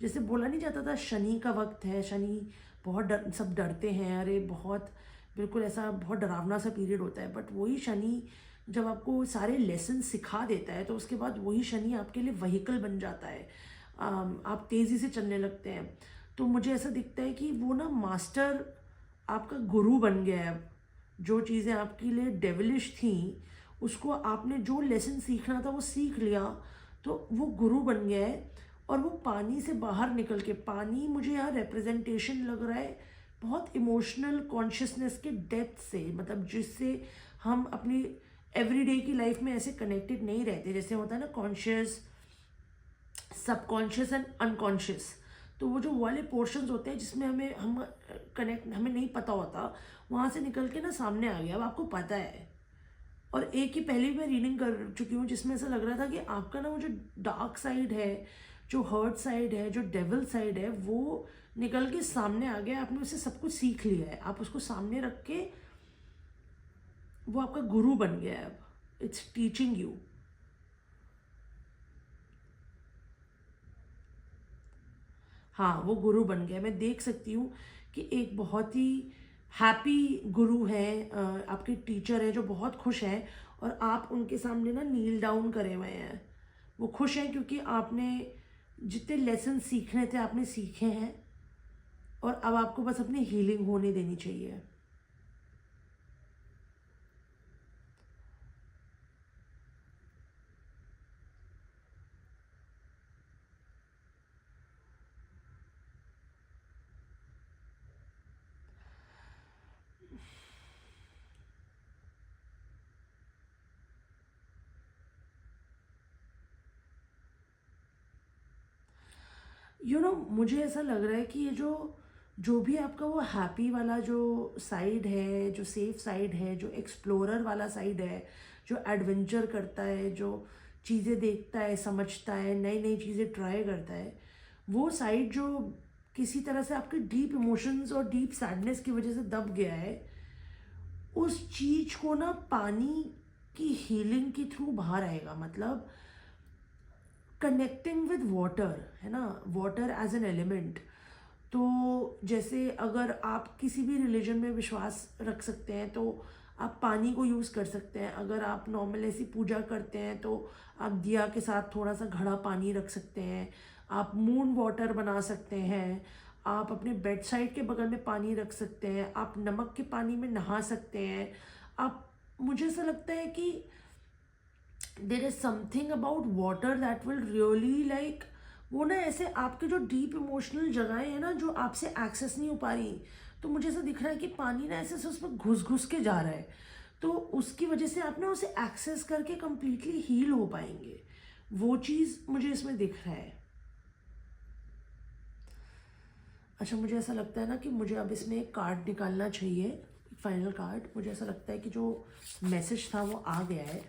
जैसे बोला नहीं जाता था शनि का वक्त है, शनि बहुत सब डरते हैं, अरे बहुत बिल्कुल ऐसा बहुत डरावना सा पीरियड होता है, बट वही शनि जब आपको सारे लेसन सिखा देता है, तो उसके बाद वही शनि आपके लिए व्हीकल बन जाता है, आप तेज़ी से चलने लगते हैं। तो मुझे ऐसा दिखता है कि वो ना मास्टर आपका गुरु बन गया है। अब जो चीज़ें आपके लिए डेविलिश थी, उसको आपने जो लेसन सीखना था वो सीख लिया, तो वो गुरु बन गया है। और वो पानी से बाहर निकल के, पानी मुझे यहाँ रिप्रेजेंटेशन लग रहा है बहुत इमोशनल कॉन्शियसनेस के डेप्थ से, मतलब जिससे हम अपनी एवरीडे की लाइफ में ऐसे कनेक्टेड नहीं रहते, जैसे होता है ना कॉन्शियस, सबकॉन्शियस एंड अनकॉन्शियस। तो वो जो वाले पोर्शंस होते हैं जिसमें हम कनेक्ट, हमें नहीं पता होता, वहाँ से निकल के ना सामने आ गया, अब आपको पता है। और एक ही पहले भी मैं रीडिंग कर चुकी हूँ जिसमें ऐसा लग रहा था कि आपका ना वो जो डार्क साइड है, जो हर्ट साइड है, जो डेविल साइड है, वो निकल के सामने आ गया, आपने उससे सब कुछ सीख लिया है, आप उसको सामने रख के, वो आपका गुरु बन गया है, अब इट्स टीचिंग यू। हाँ, वो गुरु बन गया, मैं देख सकती हूँ कि एक बहुत ही हैप्पी गुरु है, आपके टीचर है जो बहुत खुश हैं, और आप उनके सामने ना नील डाउन करे हुए हैं। वो खुश हैं क्योंकि आपने जितने लेसन सीखने थे आपने सीखे हैं, और अब आपको बस अपनी हीलिंग होने देनी चाहिए। मुझे ऐसा लग रहा है कि ये जो भी आपका वो हैप्पी वाला जो साइड है, जो सेफ साइड है, जो एक्सप्लोरर वाला साइड है, जो एडवेंचर करता है, जो चीज़ें देखता है, समझता है, नई नई चीज़ें ट्राई करता है, वो साइड जो किसी तरह से आपके डीप इमोशंस और डीप सैडनेस की वजह से दब गया है, उस चीज को ना पानी की हीलिंग के थ्रू बाहर आएगा। मतलब कनेक्टिंग विद वाटर, है ना, वाटर एज एन एलिमेंट। तो जैसे अगर आप किसी भी रिलीजन में विश्वास रख सकते हैं तो आप पानी को यूज़ कर सकते हैं। अगर आप नॉर्मल ऐसी पूजा करते हैं तो आप दिया के साथ थोड़ा सा घड़ा पानी रख सकते हैं। आप मून वाटर बना सकते हैं। आप अपने बेड साइड के बगल में पानी रख सकते हैं। आप नमक के पानी में नहा सकते हैं। आप मुझे ऐसा लगता है कि there is something about water that will really like, वो ना ऐसे आपके जो डीप इमोशनल जगहें हैं ना जो आपसे एक्सेस नहीं हो पा रही, तो मुझे ऐसा दिख रहा है कि पानी ना ऐसे उसमें घुस घुस के जा रहा है, तो उसकी वजह से आप ना उसे एक्सेस करके कंप्लीटली हील हो पाएंगे। वो चीज़ मुझे इसमें दिख रहा है। अच्छा, मुझे ऐसा लगता है ना कि मुझे अब इसमें एक कार्ड निकालना चाहिए, फाइनल कार्ड। मुझे ऐसा लगता है कि जो मैसेज था वो आ गया है।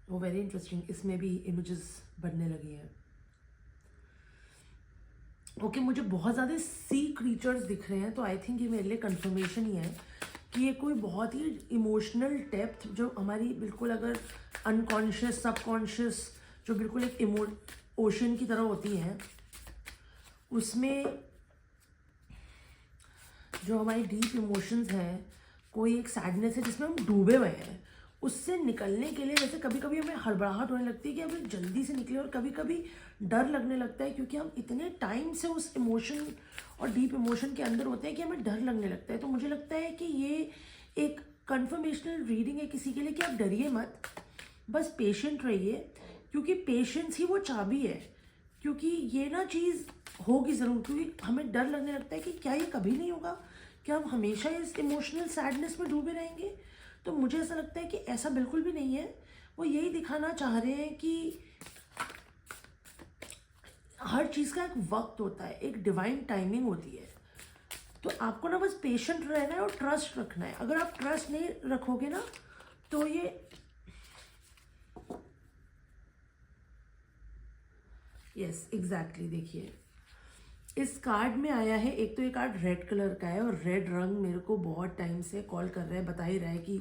वो वेरी इंटरेस्टिंग, इसमें भी इमेजेस बनने लगी हैं। ओके, मुझे बहुत ज़्यादा सी क्रीचर्स दिख रहे हैं, तो आई थिंक ये मेरे लिए कंफर्मेशन ही है कि ये कोई बहुत ही इमोशनल डेप्थ जो हमारी बिल्कुल अगर अनकॉन्शियस सबकॉन्शियस जो बिल्कुल एक ओशन की तरह होती है, उसमें जो हमारी डीप इमोशंस हैं, कोई एक सैडनेस है जिसमें हम डूबे हुए हैं, उससे निकलने के लिए जैसे कभी कभी हमें हड़बड़ाहट होने लगती है कि हमें जल्दी से निकले, और कभी कभी डर लगने लगता है क्योंकि हम इतने टाइम से उस इमोशन और डीप इमोशन के अंदर होते हैं कि हमें डर लगने लगता है। तो मुझे लगता है कि ये एक कन्फर्मेशनल रीडिंग है किसी के लिए कि आप डरिए मत, बस पेशेंट रहिए, क्योंकि पेशेंस ही वो चाबी है। क्योंकि ये ना चीज़ होगी ज़रूर, क्योंकि हमें डर लगने लगता है कि क्या ये कभी नहीं होगा, क्या हम हमेशा इस इमोशनल सैडनेस में डूबे रहेंगे। तो मुझे ऐसा लगता है कि ऐसा बिल्कुल भी नहीं है। वो यही दिखाना चाह रहे हैं कि हर चीज़ का एक वक्त होता है, एक डिवाइन टाइमिंग होती है। तो आपको ना बस पेशेंट रहना है और ट्रस्ट रखना है। अगर आप ट्रस्ट नहीं रखोगे ना तो ये यस एग्जैक्टली, देखिए इस कार्ड में आया है, एक तो ये कार्ड रेड कलर का है और रेड रंग मेरे को बहुत टाइम से कॉल कर रहा है, बता ही रहा है कि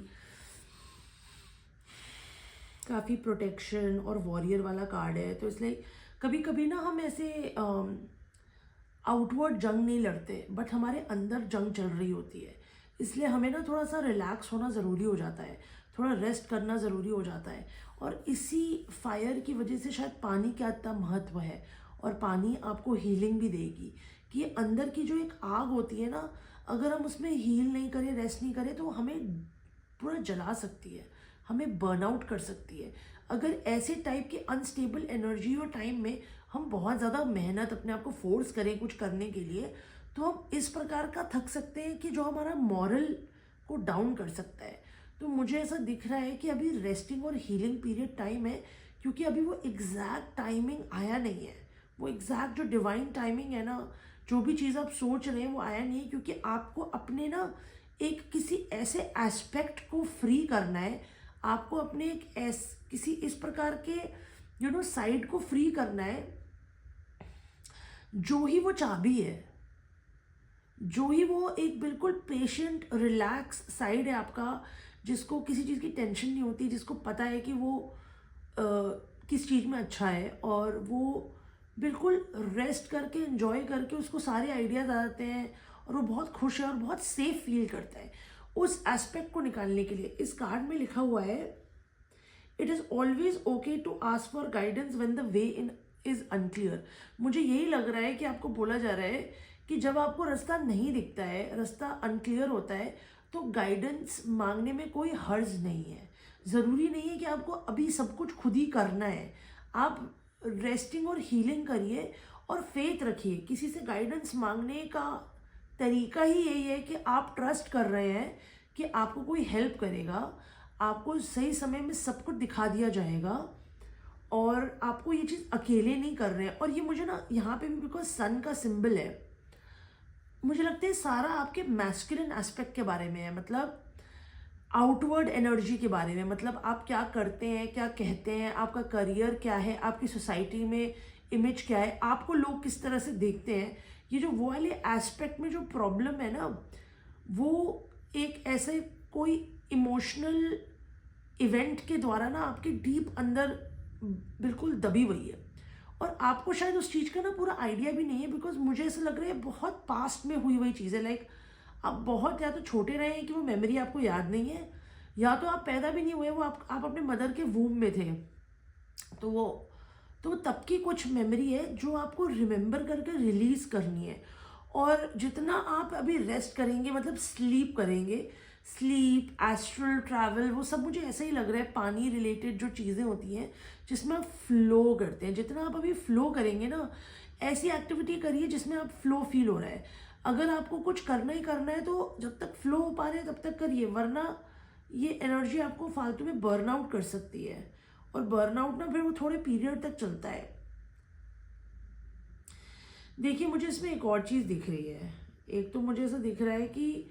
काफ़ी प्रोटेक्शन और वॉरियर वाला कार्ड है। तो इसलिए कभी कभी ना हम ऐसे आउटवर्ड जंग नहीं लड़ते, बट हमारे अंदर जंग चल रही होती है। इसलिए हमें ना थोड़ा सा रिलैक्स होना ज़रूरी हो जाता है, थोड़ा रेस्ट करना ज़रूरी हो जाता है। और इसी फायर की वजह से शायद पानी का इतना महत्व है, और पानी आपको हीलिंग भी देगी कि अंदर की जो एक आग होती है ना, अगर हम उसमें हील नहीं करें, रेस्ट नहीं करें, तो हमें पूरा जला सकती है, हमें बर्नआउट कर सकती है। अगर ऐसे टाइप की अनस्टेबल एनर्जी और टाइम में हम बहुत ज़्यादा मेहनत अपने आप को फोर्स करें कुछ करने के लिए, तो हम इस प्रकार का थक सकते हैं कि जो हमारा मॉरल को डाउन कर सकता है। तो मुझे ऐसा दिख रहा है कि अभी रेस्टिंग और हीलिंग पीरियड टाइम है, क्योंकि अभी वो एग्जैक्ट टाइमिंग आया नहीं है। वो एग्जैक्ट जो डिवाइन टाइमिंग है ना, जो भी चीज़ आप सोच रहे हैं वो आया नहीं है, क्योंकि आपको अपने ना एक किसी ऐसे एस्पेक्ट को फ्री करना है। आपको अपने किसी इस प्रकार के साइड को फ्री करना है, जो ही वो चाबी है, जो ही वो एक बिल्कुल पेशेंट रिलैक्स साइड है आपका, जिसको किसी चीज़ की टेंशन नहीं होती, जिसको पता है कि वो किस चीज़ में अच्छा है, और वो बिल्कुल रेस्ट करके एंजॉय करके उसको सारे आइडियाज आ जाते हैं, और वो बहुत खुश है और बहुत सेफ फील करता है। उस एस्पेक्ट को निकालने के लिए इस कार्ड में लिखा हुआ है, it is always okay to ask for guidance when the way in is unclear. मुझे यही लग रहा है कि आपको बोला जा रहा है कि जब आपको रास्ता नहीं दिखता है, रास्ता अनक्लियर होता है, तो गाइडेंस मांगने में कोई हर्ज नहीं है। ज़रूरी नहीं है कि आपको अभी सब कुछ खुद ही करना है। आप रेस्टिंग और हीलिंग करिए और फेथ रखिए। किसी से गाइडेंस मांगने का तरीका ही यही है कि आप ट्रस्ट कर रहे हैं कि आपको कोई हेल्प करेगा। आपको सही समय में सब कुछ दिखा दिया जाएगा और आपको ये चीज़ अकेले नहीं कर रहे हैं। और ये मुझे ना यहाँ पे भी बिकॉज सन का सिंबल है, मुझे लगता है सारा आपके मैस्कुलिन एस्पेक्ट के बारे में है, मतलब आउटवर्ड एनर्जी के बारे में, मतलब आप क्या करते हैं, क्या कहते हैं, आपका करियर क्या है, आपकी सोसाइटी में इमेज क्या है, आपको लोग किस तरह से देखते हैं। ये जो वो वाले एस्पेक्ट में जो प्रॉब्लम है ना, वो एक ऐसे कोई इमोशनल इवेंट के द्वारा ना आपके डीप अंदर बिल्कुल दबी हुई है। और आपको शायद उस चीज़ का ना पूरा आइडिया भी नहीं है, बिकॉज मुझे ऐसा लग रहा है बहुत पास्ट में हुई चीज़ें, लाइक आप बहुत या तो छोटे रहे हैं कि वो मेमोरी आपको याद नहीं है, या तो आप पैदा भी नहीं हुए, वो आप अपने मदर के वूम में थे, तो वो तब की कुछ मेमोरी है जो आपको रिमेंबर करके रिलीज़ करनी है। और जितना आप अभी रेस्ट करेंगे, मतलब स्लीप करेंगे, स्लीप, एस्ट्रल ट्रैवल, वो सब मुझे ऐसा ही लग रहा है पानी रिलेटेड जो चीज़ें होती हैं जिसमें आप फ्लो करते हैं, जितना आप अभी फ्लो करेंगे ना, ऐसी एक्टिविटी करिए जिसमें आप फ्लो फील हो रहा है। अगर आपको कुछ करना ही करना है तो जब तक फ्लो हो पा रहे हैं तब तक करिए, वरना ये एनर्जी आपको फालतू में बर्नआउट कर सकती है। और बर्नआउट ना फिर वो थोड़े पीरियड तक चलता है। देखिए, मुझे इसमें एक और चीज़ दिख रही है। एक तो मुझे ऐसा दिख रहा है कि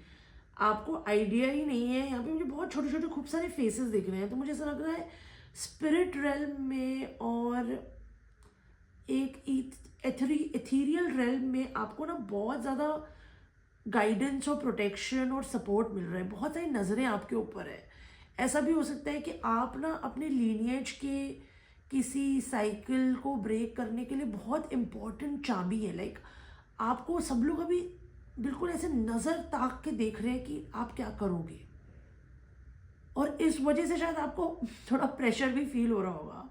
आपको आइडिया ही नहीं है, यहाँ पे मुझे बहुत छोटे छोटे खूब सारे फेसेस दिख रहे हैं, तो मुझे ऐसा लग रहा है स्पिरिट रेल्म में और एक एथीरियल रेल्म में आपको ना बहुत ज़्यादा गाइडेंस और प्रोटेक्शन और सपोर्ट मिल रहा है, बहुत सारी नज़रें आपके ऊपर है। ऐसा भी हो सकता है कि आप ना अपने लीनिएज के किसी साइकिल को ब्रेक करने के लिए बहुत इम्पोर्टेंट चाबी है, लाइक आपको सब लोग अभी बिल्कुल ऐसे नज़र ताक के देख रहे हैं कि आप क्या करोगे, और इस वजह से शायद आपको थोड़ा प्रेशर भी फील हो रहा होगा।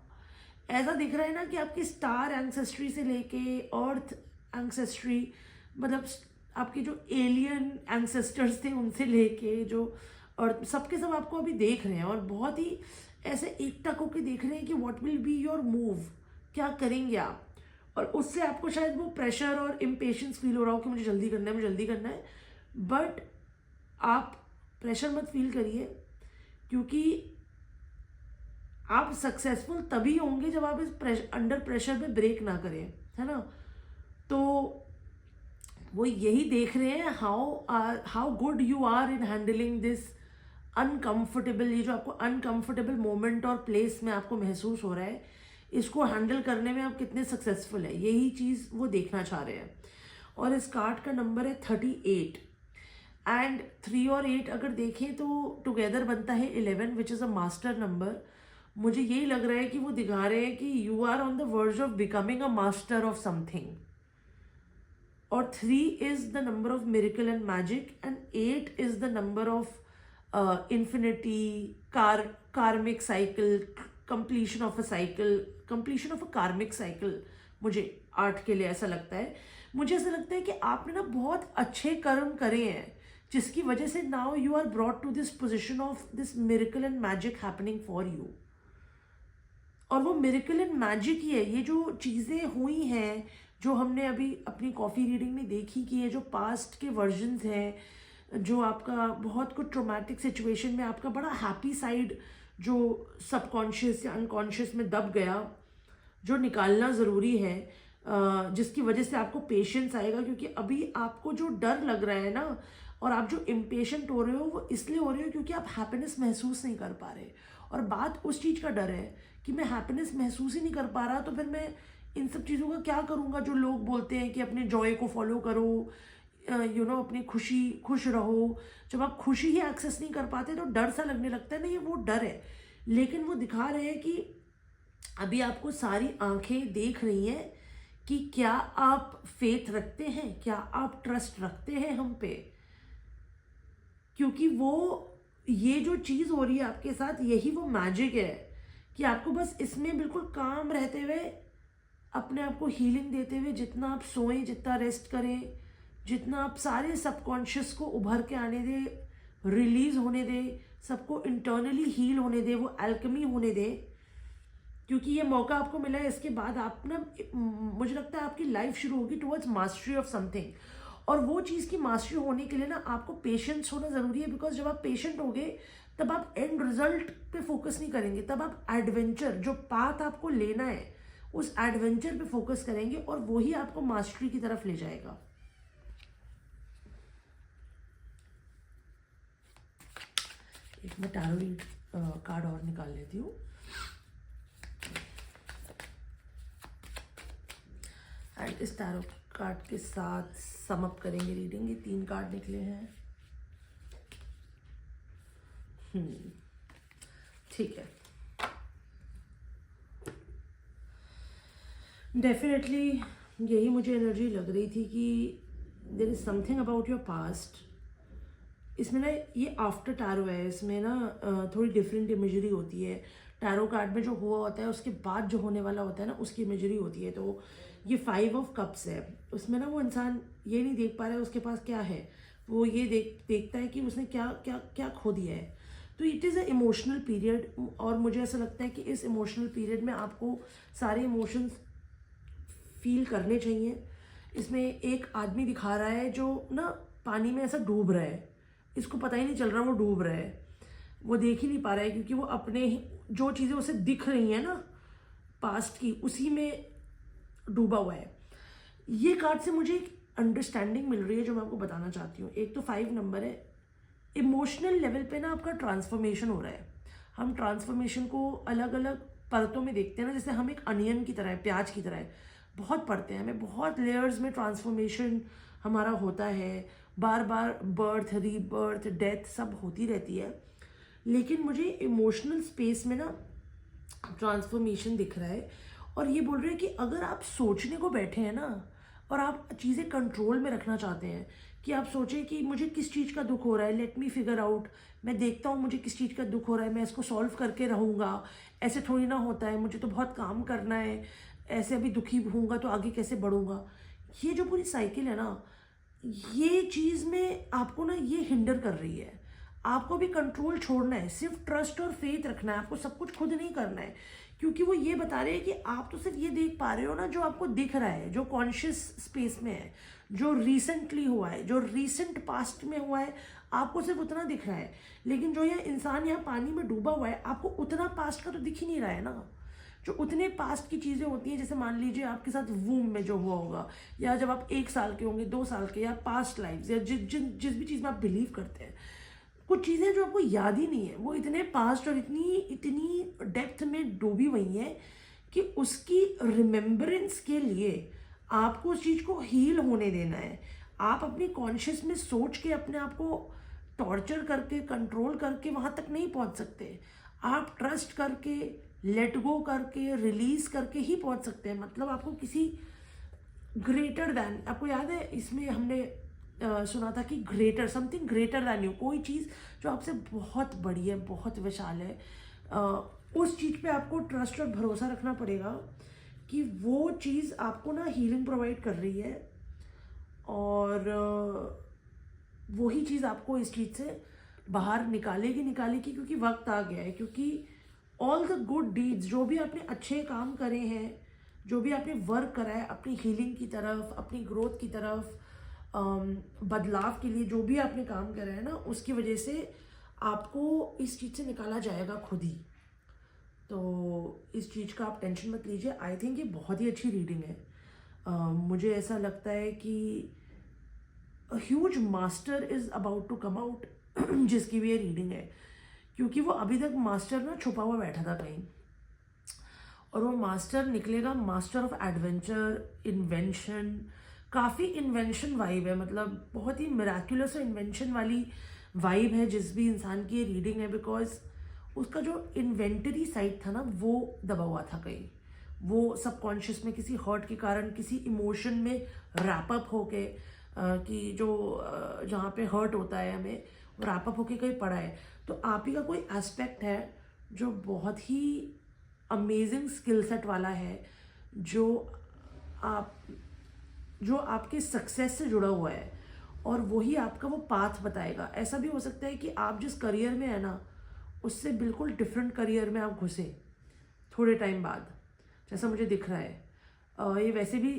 ऐसा दिख रहा है ना कि आपकी स्टार एंसेस्ट्री से लेके अर्थ एंसेस्ट्री, मतलब आपके जो एलियन एंसेस्टर्स थे उनसे लेके जो, और सबके सब आपको अभी देख रहे हैं और बहुत ही ऐसे एकटक होकर देख रहे हैं कि what will be your move, क्या करेंगे आप। और उससे आपको शायद वो प्रेशर और इम्पेशंस फील हो रहा हो कि मुझे जल्दी करना है, मुझे जल्दी करना है। बट आप प्रेशर मत फील करिए, क्योंकि आप सक्सेसफुल तभी होंगे जब आप इस अंडर प्रेशर में ब्रेक ना करें, है ना। तो वो यही देख रहे हैं how good you are in handling this uncomfortable, ये जो आपको अनकंफर्टेबल मोमेंट और प्लेस में आपको महसूस हो रहा है, इसको हैंडल करने में आप कितने सक्सेसफुल है, यही चीज़ वो देखना चाह रहे हैं। और इस कार्ड का नंबर है 38, एंड 3 और 8 अगर देखें तो टुगेदर बनता है 11, which is a master number. मुझे यही लग रहा है कि वो दिखा रहे हैं कि you are on the verge of becoming a master of something. और 3 is the number of miracle and magic, and 8 is the number of infinity, karmic cycle, completion of a cycle, completion of a karmic cycle. मुझे 8 के लिए ऐसा लगता है। मुझे ऐसा लगता है कि आपने ना बहुत अच्छे कर्म करे हैं, जिसकी वजह से now you are brought to this position of this miracle and magic happening for you. और वो मिरेकल एंड मैजिक ही है, ये जो चीज़ें हुई हैं जो हमने अभी अपनी कॉफ़ी रीडिंग में देखी कि ये जो पास्ट के वर्जन्स हैं, जो आपका बहुत कुछ ट्रोमैटिक सिचुएशन में आपका बड़ा हैप्पी साइड जो सबकॉन्शियस या अनकॉन्शियस में दब गया, जो निकालना ज़रूरी है, जिसकी वजह से आपको पेशेंस आएगा। क्योंकि अभी आपको जो डर लग रहा है ना, और आप जो इम्पेशेंट हो रहे हो, वो इसलिए हो रहे हो क्योंकि आप हैप्पीनेस महसूस नहीं कर पा रहे। और बात उस चीज़ का डर है कि मैं हैप्पीनेस महसूस ही नहीं कर पा रहा, तो फिर मैं इन सब चीज़ों का क्या करूँगा जो लोग बोलते हैं कि अपने जॉय को फॉलो करो, अपनी खुश रहो। जब आप खुशी ही एक्सेस नहीं कर पाते तो डर सा लगने लगता है ना, ये वो डर है। लेकिन वो दिखा रहे हैं कि अभी आपको सारी आंखें देख रही हैं कि क्या आप फेथ रखते हैं, क्या आप ट्रस्ट रखते हैं हम पे। क्योंकि वो ये जो चीज़ हो रही है आपके साथ, यही वो मैजिक है कि आपको बस इसमें बिल्कुल काम रहते हुए, अपने आप को हीलिंग देते हुए, जितना आप सोएं, जितना रेस्ट करें, जितना आप सारे सबकॉन्शियस को उभर के आने दें, रिलीज होने दें, सबको इंटरनली हील होने दें, वो एल्केमी होने दें। क्योंकि ये मौका आपको मिला है, इसके बाद आप ना, मुझे लगता है आपकी लाइफ शुरू होगी टुवर्ड्स मास्टरी ऑफ समथिंग। और वो चीज़ की मास्टरी होने के लिए ना आपको पेशेंस होना ज़रूरी है, बिकॉज जब आप पेशेंट होगे तब आप एंड रिजल्ट पे फोकस नहीं करेंगे, तब आप एडवेंचर, जो पाथ आपको लेना है उस एडवेंचर पे फोकस करेंगे और वही आपको मास्टरी की तरफ ले जाएगा। एक मैं टैरो कार्ड और निकाल लेती हूँ। एंड इस टैरो कार्ड के साथ सम अप करेंगे रीडिंग। ये 3 कार्ड निकले हैं। ठीक है। डेफिनेटली यही मुझे एनर्जी लग रही थी कि there is something about your past. इसमें ना ये आफ्टर टैरो है, इसमें ना थोड़ी डिफरेंट इमेजरी होती है। टैरो कार्ड में जो हुआ होता है उसके बाद जो होने वाला होता है ना, उसकी इमेजरी होती है। तो ये 5 ऑफ कप्स है, उसमें ना वो इंसान ये नहीं देख पा रहा है उसके पास क्या है, वो ये देखता है कि उसने क्या क्या क्या खो दिया है। तो it is a emotional period, और मुझे ऐसा लगता है कि इस इमोशनल पीरियड में आपको सारे इमोशंस फील करने चाहिए। इसमें एक आदमी दिखा रहा है जो ना पानी में ऐसा डूब रहा है, इसको पता ही नहीं चल रहा वो डूब रहा है, वो देख ही नहीं पा रहा है क्योंकि वो अपने जो चीज़ें उसे दिख रही हैं ना पास्ट की, उसी में डूबा हुआ है। ये कार्ड से मुझे एक अंडरस्टैंडिंग मिल रही है जो मैं आपको बताना चाहती हूँ। एक तो 5 नंबर है, इमोशनल लेवल पे ना आपका ट्रांसफॉर्मेशन हो रहा है। हम ट्रांसफॉर्मेशन को अलग अलग परतों में देखते हैं ना, जैसे हम एक अनियन की तरह है, प्याज की तरह है, बहुत पढ़ते हैं, हमें बहुत लेयर्स में ट्रांसफॉर्मेशन हमारा होता है, बार बार बर्थ रीबर्थ डेथ सब होती रहती है। लेकिन मुझे इमोशनल स्पेस में ना ट्रांसफॉर्मेशन दिख रहा है, और ये बोल रहे हैं कि अगर आप सोचने को बैठे हैं ना और आप चीज़ें कंट्रोल में रखना चाहते हैं, कि आप सोचें कि मुझे किस चीज़ का दुख हो रहा है, लेट मी फिगर आउट, मैं देखता हूँ मुझे किस चीज़ का दुख हो रहा है, मैं इसको सॉल्व करके रहूँगा, ऐसे थोड़ी ना होता है, मुझे तो बहुत काम करना है, ऐसे अभी दुखी होऊंगा तो आगे कैसे बढ़ूंगा। ये जो पूरी साइकिल है ना, ये चीज़ में आपको ना ये हिंडर कर रही है। आपको भी कंट्रोल छोड़ना है, सिर्फ ट्रस्ट और फेथ रखना है, आपको सब कुछ खुद नहीं करना है। क्योंकि वो ये बता रहे हैं कि आप तो सिर्फ ये देख पा रहे हो ना जो आपको दिख रहा है, जो कॉन्शियस स्पेस में है, जो रिसेंटली हुआ है, जो रिसेंट पास्ट में हुआ है, आपको सिर्फ उतना दिख रहा है। लेकिन जो ये इंसान यहाँ पानी में डूबा हुआ है, आपको उतना पास्ट का तो दिख ही नहीं रहा है ना। जो उतने पास्ट की चीज़ें होती हैं, जैसे मान लीजिए आपके साथ वूम में जो हुआ होगा, या जब आप 1 साल के होंगे, 2 साल के, या पास्ट लाइफ, या जिस भी चीज़ में आप बिलीव करते हैं, कुछ चीज़ें जो आपको याद ही नहीं है, वो इतने पास्ट और इतनी डेप्थ में डूबी हुई हैं कि उसकी रिमेम्बरेंस के लिए आपको उस चीज़ को हील होने देना है। आप अपनी कॉन्शियस में सोच के अपने आप को टॉर्चर करके कंट्रोल करके वहाँ तक नहीं पहुँच सकते। आप ट्रस्ट करके, लेट गो करके, रिलीज करके ही पहुँच सकते हैं। मतलब आपको किसी ग्रेटर दैन, आपको याद है इसमें हमने सुना था कि greater, something greater than you, कोई चीज़ जो आपसे बहुत बड़ी है, बहुत विशाल है, उस चीज़ पे आपको ट्रस्ट और भरोसा रखना पड़ेगा कि वो चीज़ आपको ना हीलिंग प्रोवाइड कर रही है, और वही चीज़ आपको इस चीज़ से बाहर निकालेगी, क्योंकि वक्त आ गया है। क्योंकि ऑल द गुड डीड्स, जो भी आपने अच्छे काम करे हैं, जो भी आपने वर्क करा है अपनी हीलिंग की तरफ, अपनी ग्रोथ की तरफ, बदलाव के लिए जो भी आपने काम करा है ना, उसकी वजह से आपको इस चीज़ से निकाला जाएगा खुद ही। तो इस चीज़ का आप टेंशन मत लीजिए। आई थिंक ये बहुत ही अच्छी रीडिंग है। मुझे ऐसा लगता है कि a huge master is about to come out जिसकी भी ये रीडिंग है, क्योंकि वो अभी तक मास्टर ना छुपा हुआ बैठा था कहीं, और वो मास्टर निकलेगा, मास्टर ऑफ एडवेंचर, इन्वेंशन, काफ़ी इन्वेंशन वाइब है, मतलब बहुत ही मिराक्युलस और इन्वेंशन वाली वाइब है जिस भी इंसान की ये रीडिंग है। बिकॉज उसका जो इन्वेंटरी साइड था ना, वो दबा हुआ था कहीं, वो सबकॉन्शियस में किसी हर्ट के कारण, किसी इमोशन में रैपअप होके, कि जो जहाँ पे हर्ट होता है हमें, वो रैपअप होके कहीं पड़ा है। तो आप ही का कोई एस्पेक्ट है जो बहुत ही अमेजिंग स्किल सेट वाला है, जो आपके सक्सेस से जुड़ा हुआ है, और वही आपका वो पाथ बताएगा। ऐसा भी हो सकता है कि आप जिस करियर में है ना, उससे बिल्कुल डिफरेंट करियर में आप घुसे थोड़े टाइम बाद, जैसा मुझे दिख रहा है। ये वैसे भी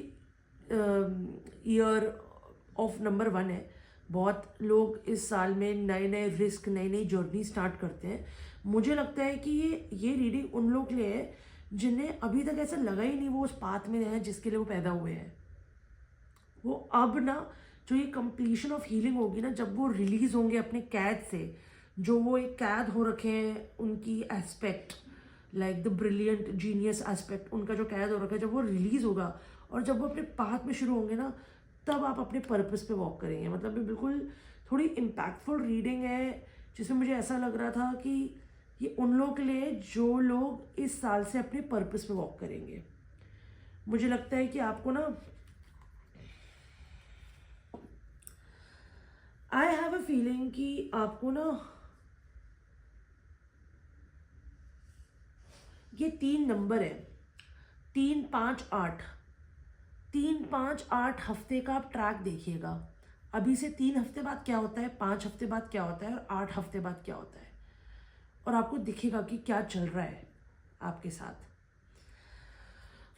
ईयर ऑफ नंबर 1 है, बहुत लोग इस साल में नए नए रिस्क, नई नई जर्नी स्टार्ट करते हैं। मुझे लगता है कि ये रीडिंग उन लोग के लिए है जिन्हें अभी तक ऐसा लगा ही नहीं वो उस पाथ में है जिसके लिए वो पैदा हुए हैं। वो अब ना जो ये कंप्लीशन ऑफ हीलिंग होगी ना, जब वो रिलीज होंगे अपने कैद से, जो वो एक कैद हो रखे हैं उनकी aspect, like the brilliant genius aspect, उनका जो कैद हो रखा है, जब वो रिलीज होगा और जब वो अपने पाथ में शुरू होंगे ना, तब आप अपने पर्पस पे वॉक करेंगे। मतलब ये बिल्कुल थोड़ी इम्पैक्टफुल रीडिंग है, जिसमें मुझे ऐसा लग रहा था कि ये उन लोगों के लिए जो लोग इस साल से अपने पर्पस पे वॉक करेंगे। मुझे लगता है कि आपको ना, आई हैव अ फीलिंग कि आपको ना ये 3 नंबर है, 3, 5, 8, 3, 5, 8 हफ्ते का आप ट्रैक देखिएगा। अभी से 3 हफ्ते बाद क्या होता है, 5 हफ्ते बाद क्या होता है और 8 हफ्ते बाद क्या होता है, और आपको दिखेगा कि क्या चल रहा है आपके साथ।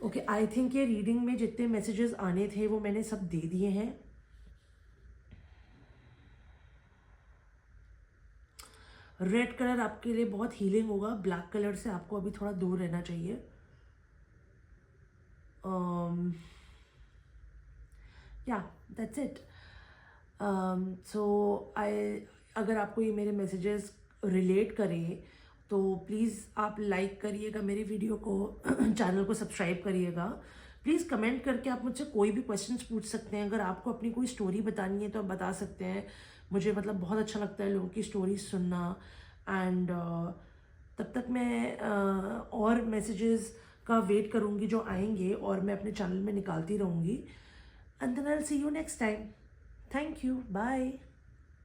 ओके, आई थिंक ये रीडिंग में जितने मैसेजेस आने थे वो मैंने सब दे दिए हैं। रेड कलर आपके लिए बहुत हीलिंग होगा, ब्लैक कलर से आपको अभी थोड़ा दूर रहना चाहिए। या दैट्स इट। सो अगर आपको ये मेरे मैसेजेस रिलेट करें तो प्लीज़ आप लाइक करिएगा मेरे वीडियो को, चैनल को सब्सक्राइब करिएगा। प्लीज़ कमेंट करके आप मुझसे कोई भी क्वेश्चंस पूछ सकते हैं। अगर आपको अपनी कोई स्टोरी बतानी है तो आप बता सकते हैं। मुझे मतलब बहुत अच्छा लगता है लोगों की स्टोरी सुनना। एंड तब तक मैं और मैसेजेस का वेट करूँगी जो आएंगे और मैं अपने चैनल में निकालती रहूँगी। And then I will see you next time. Thank you, bye.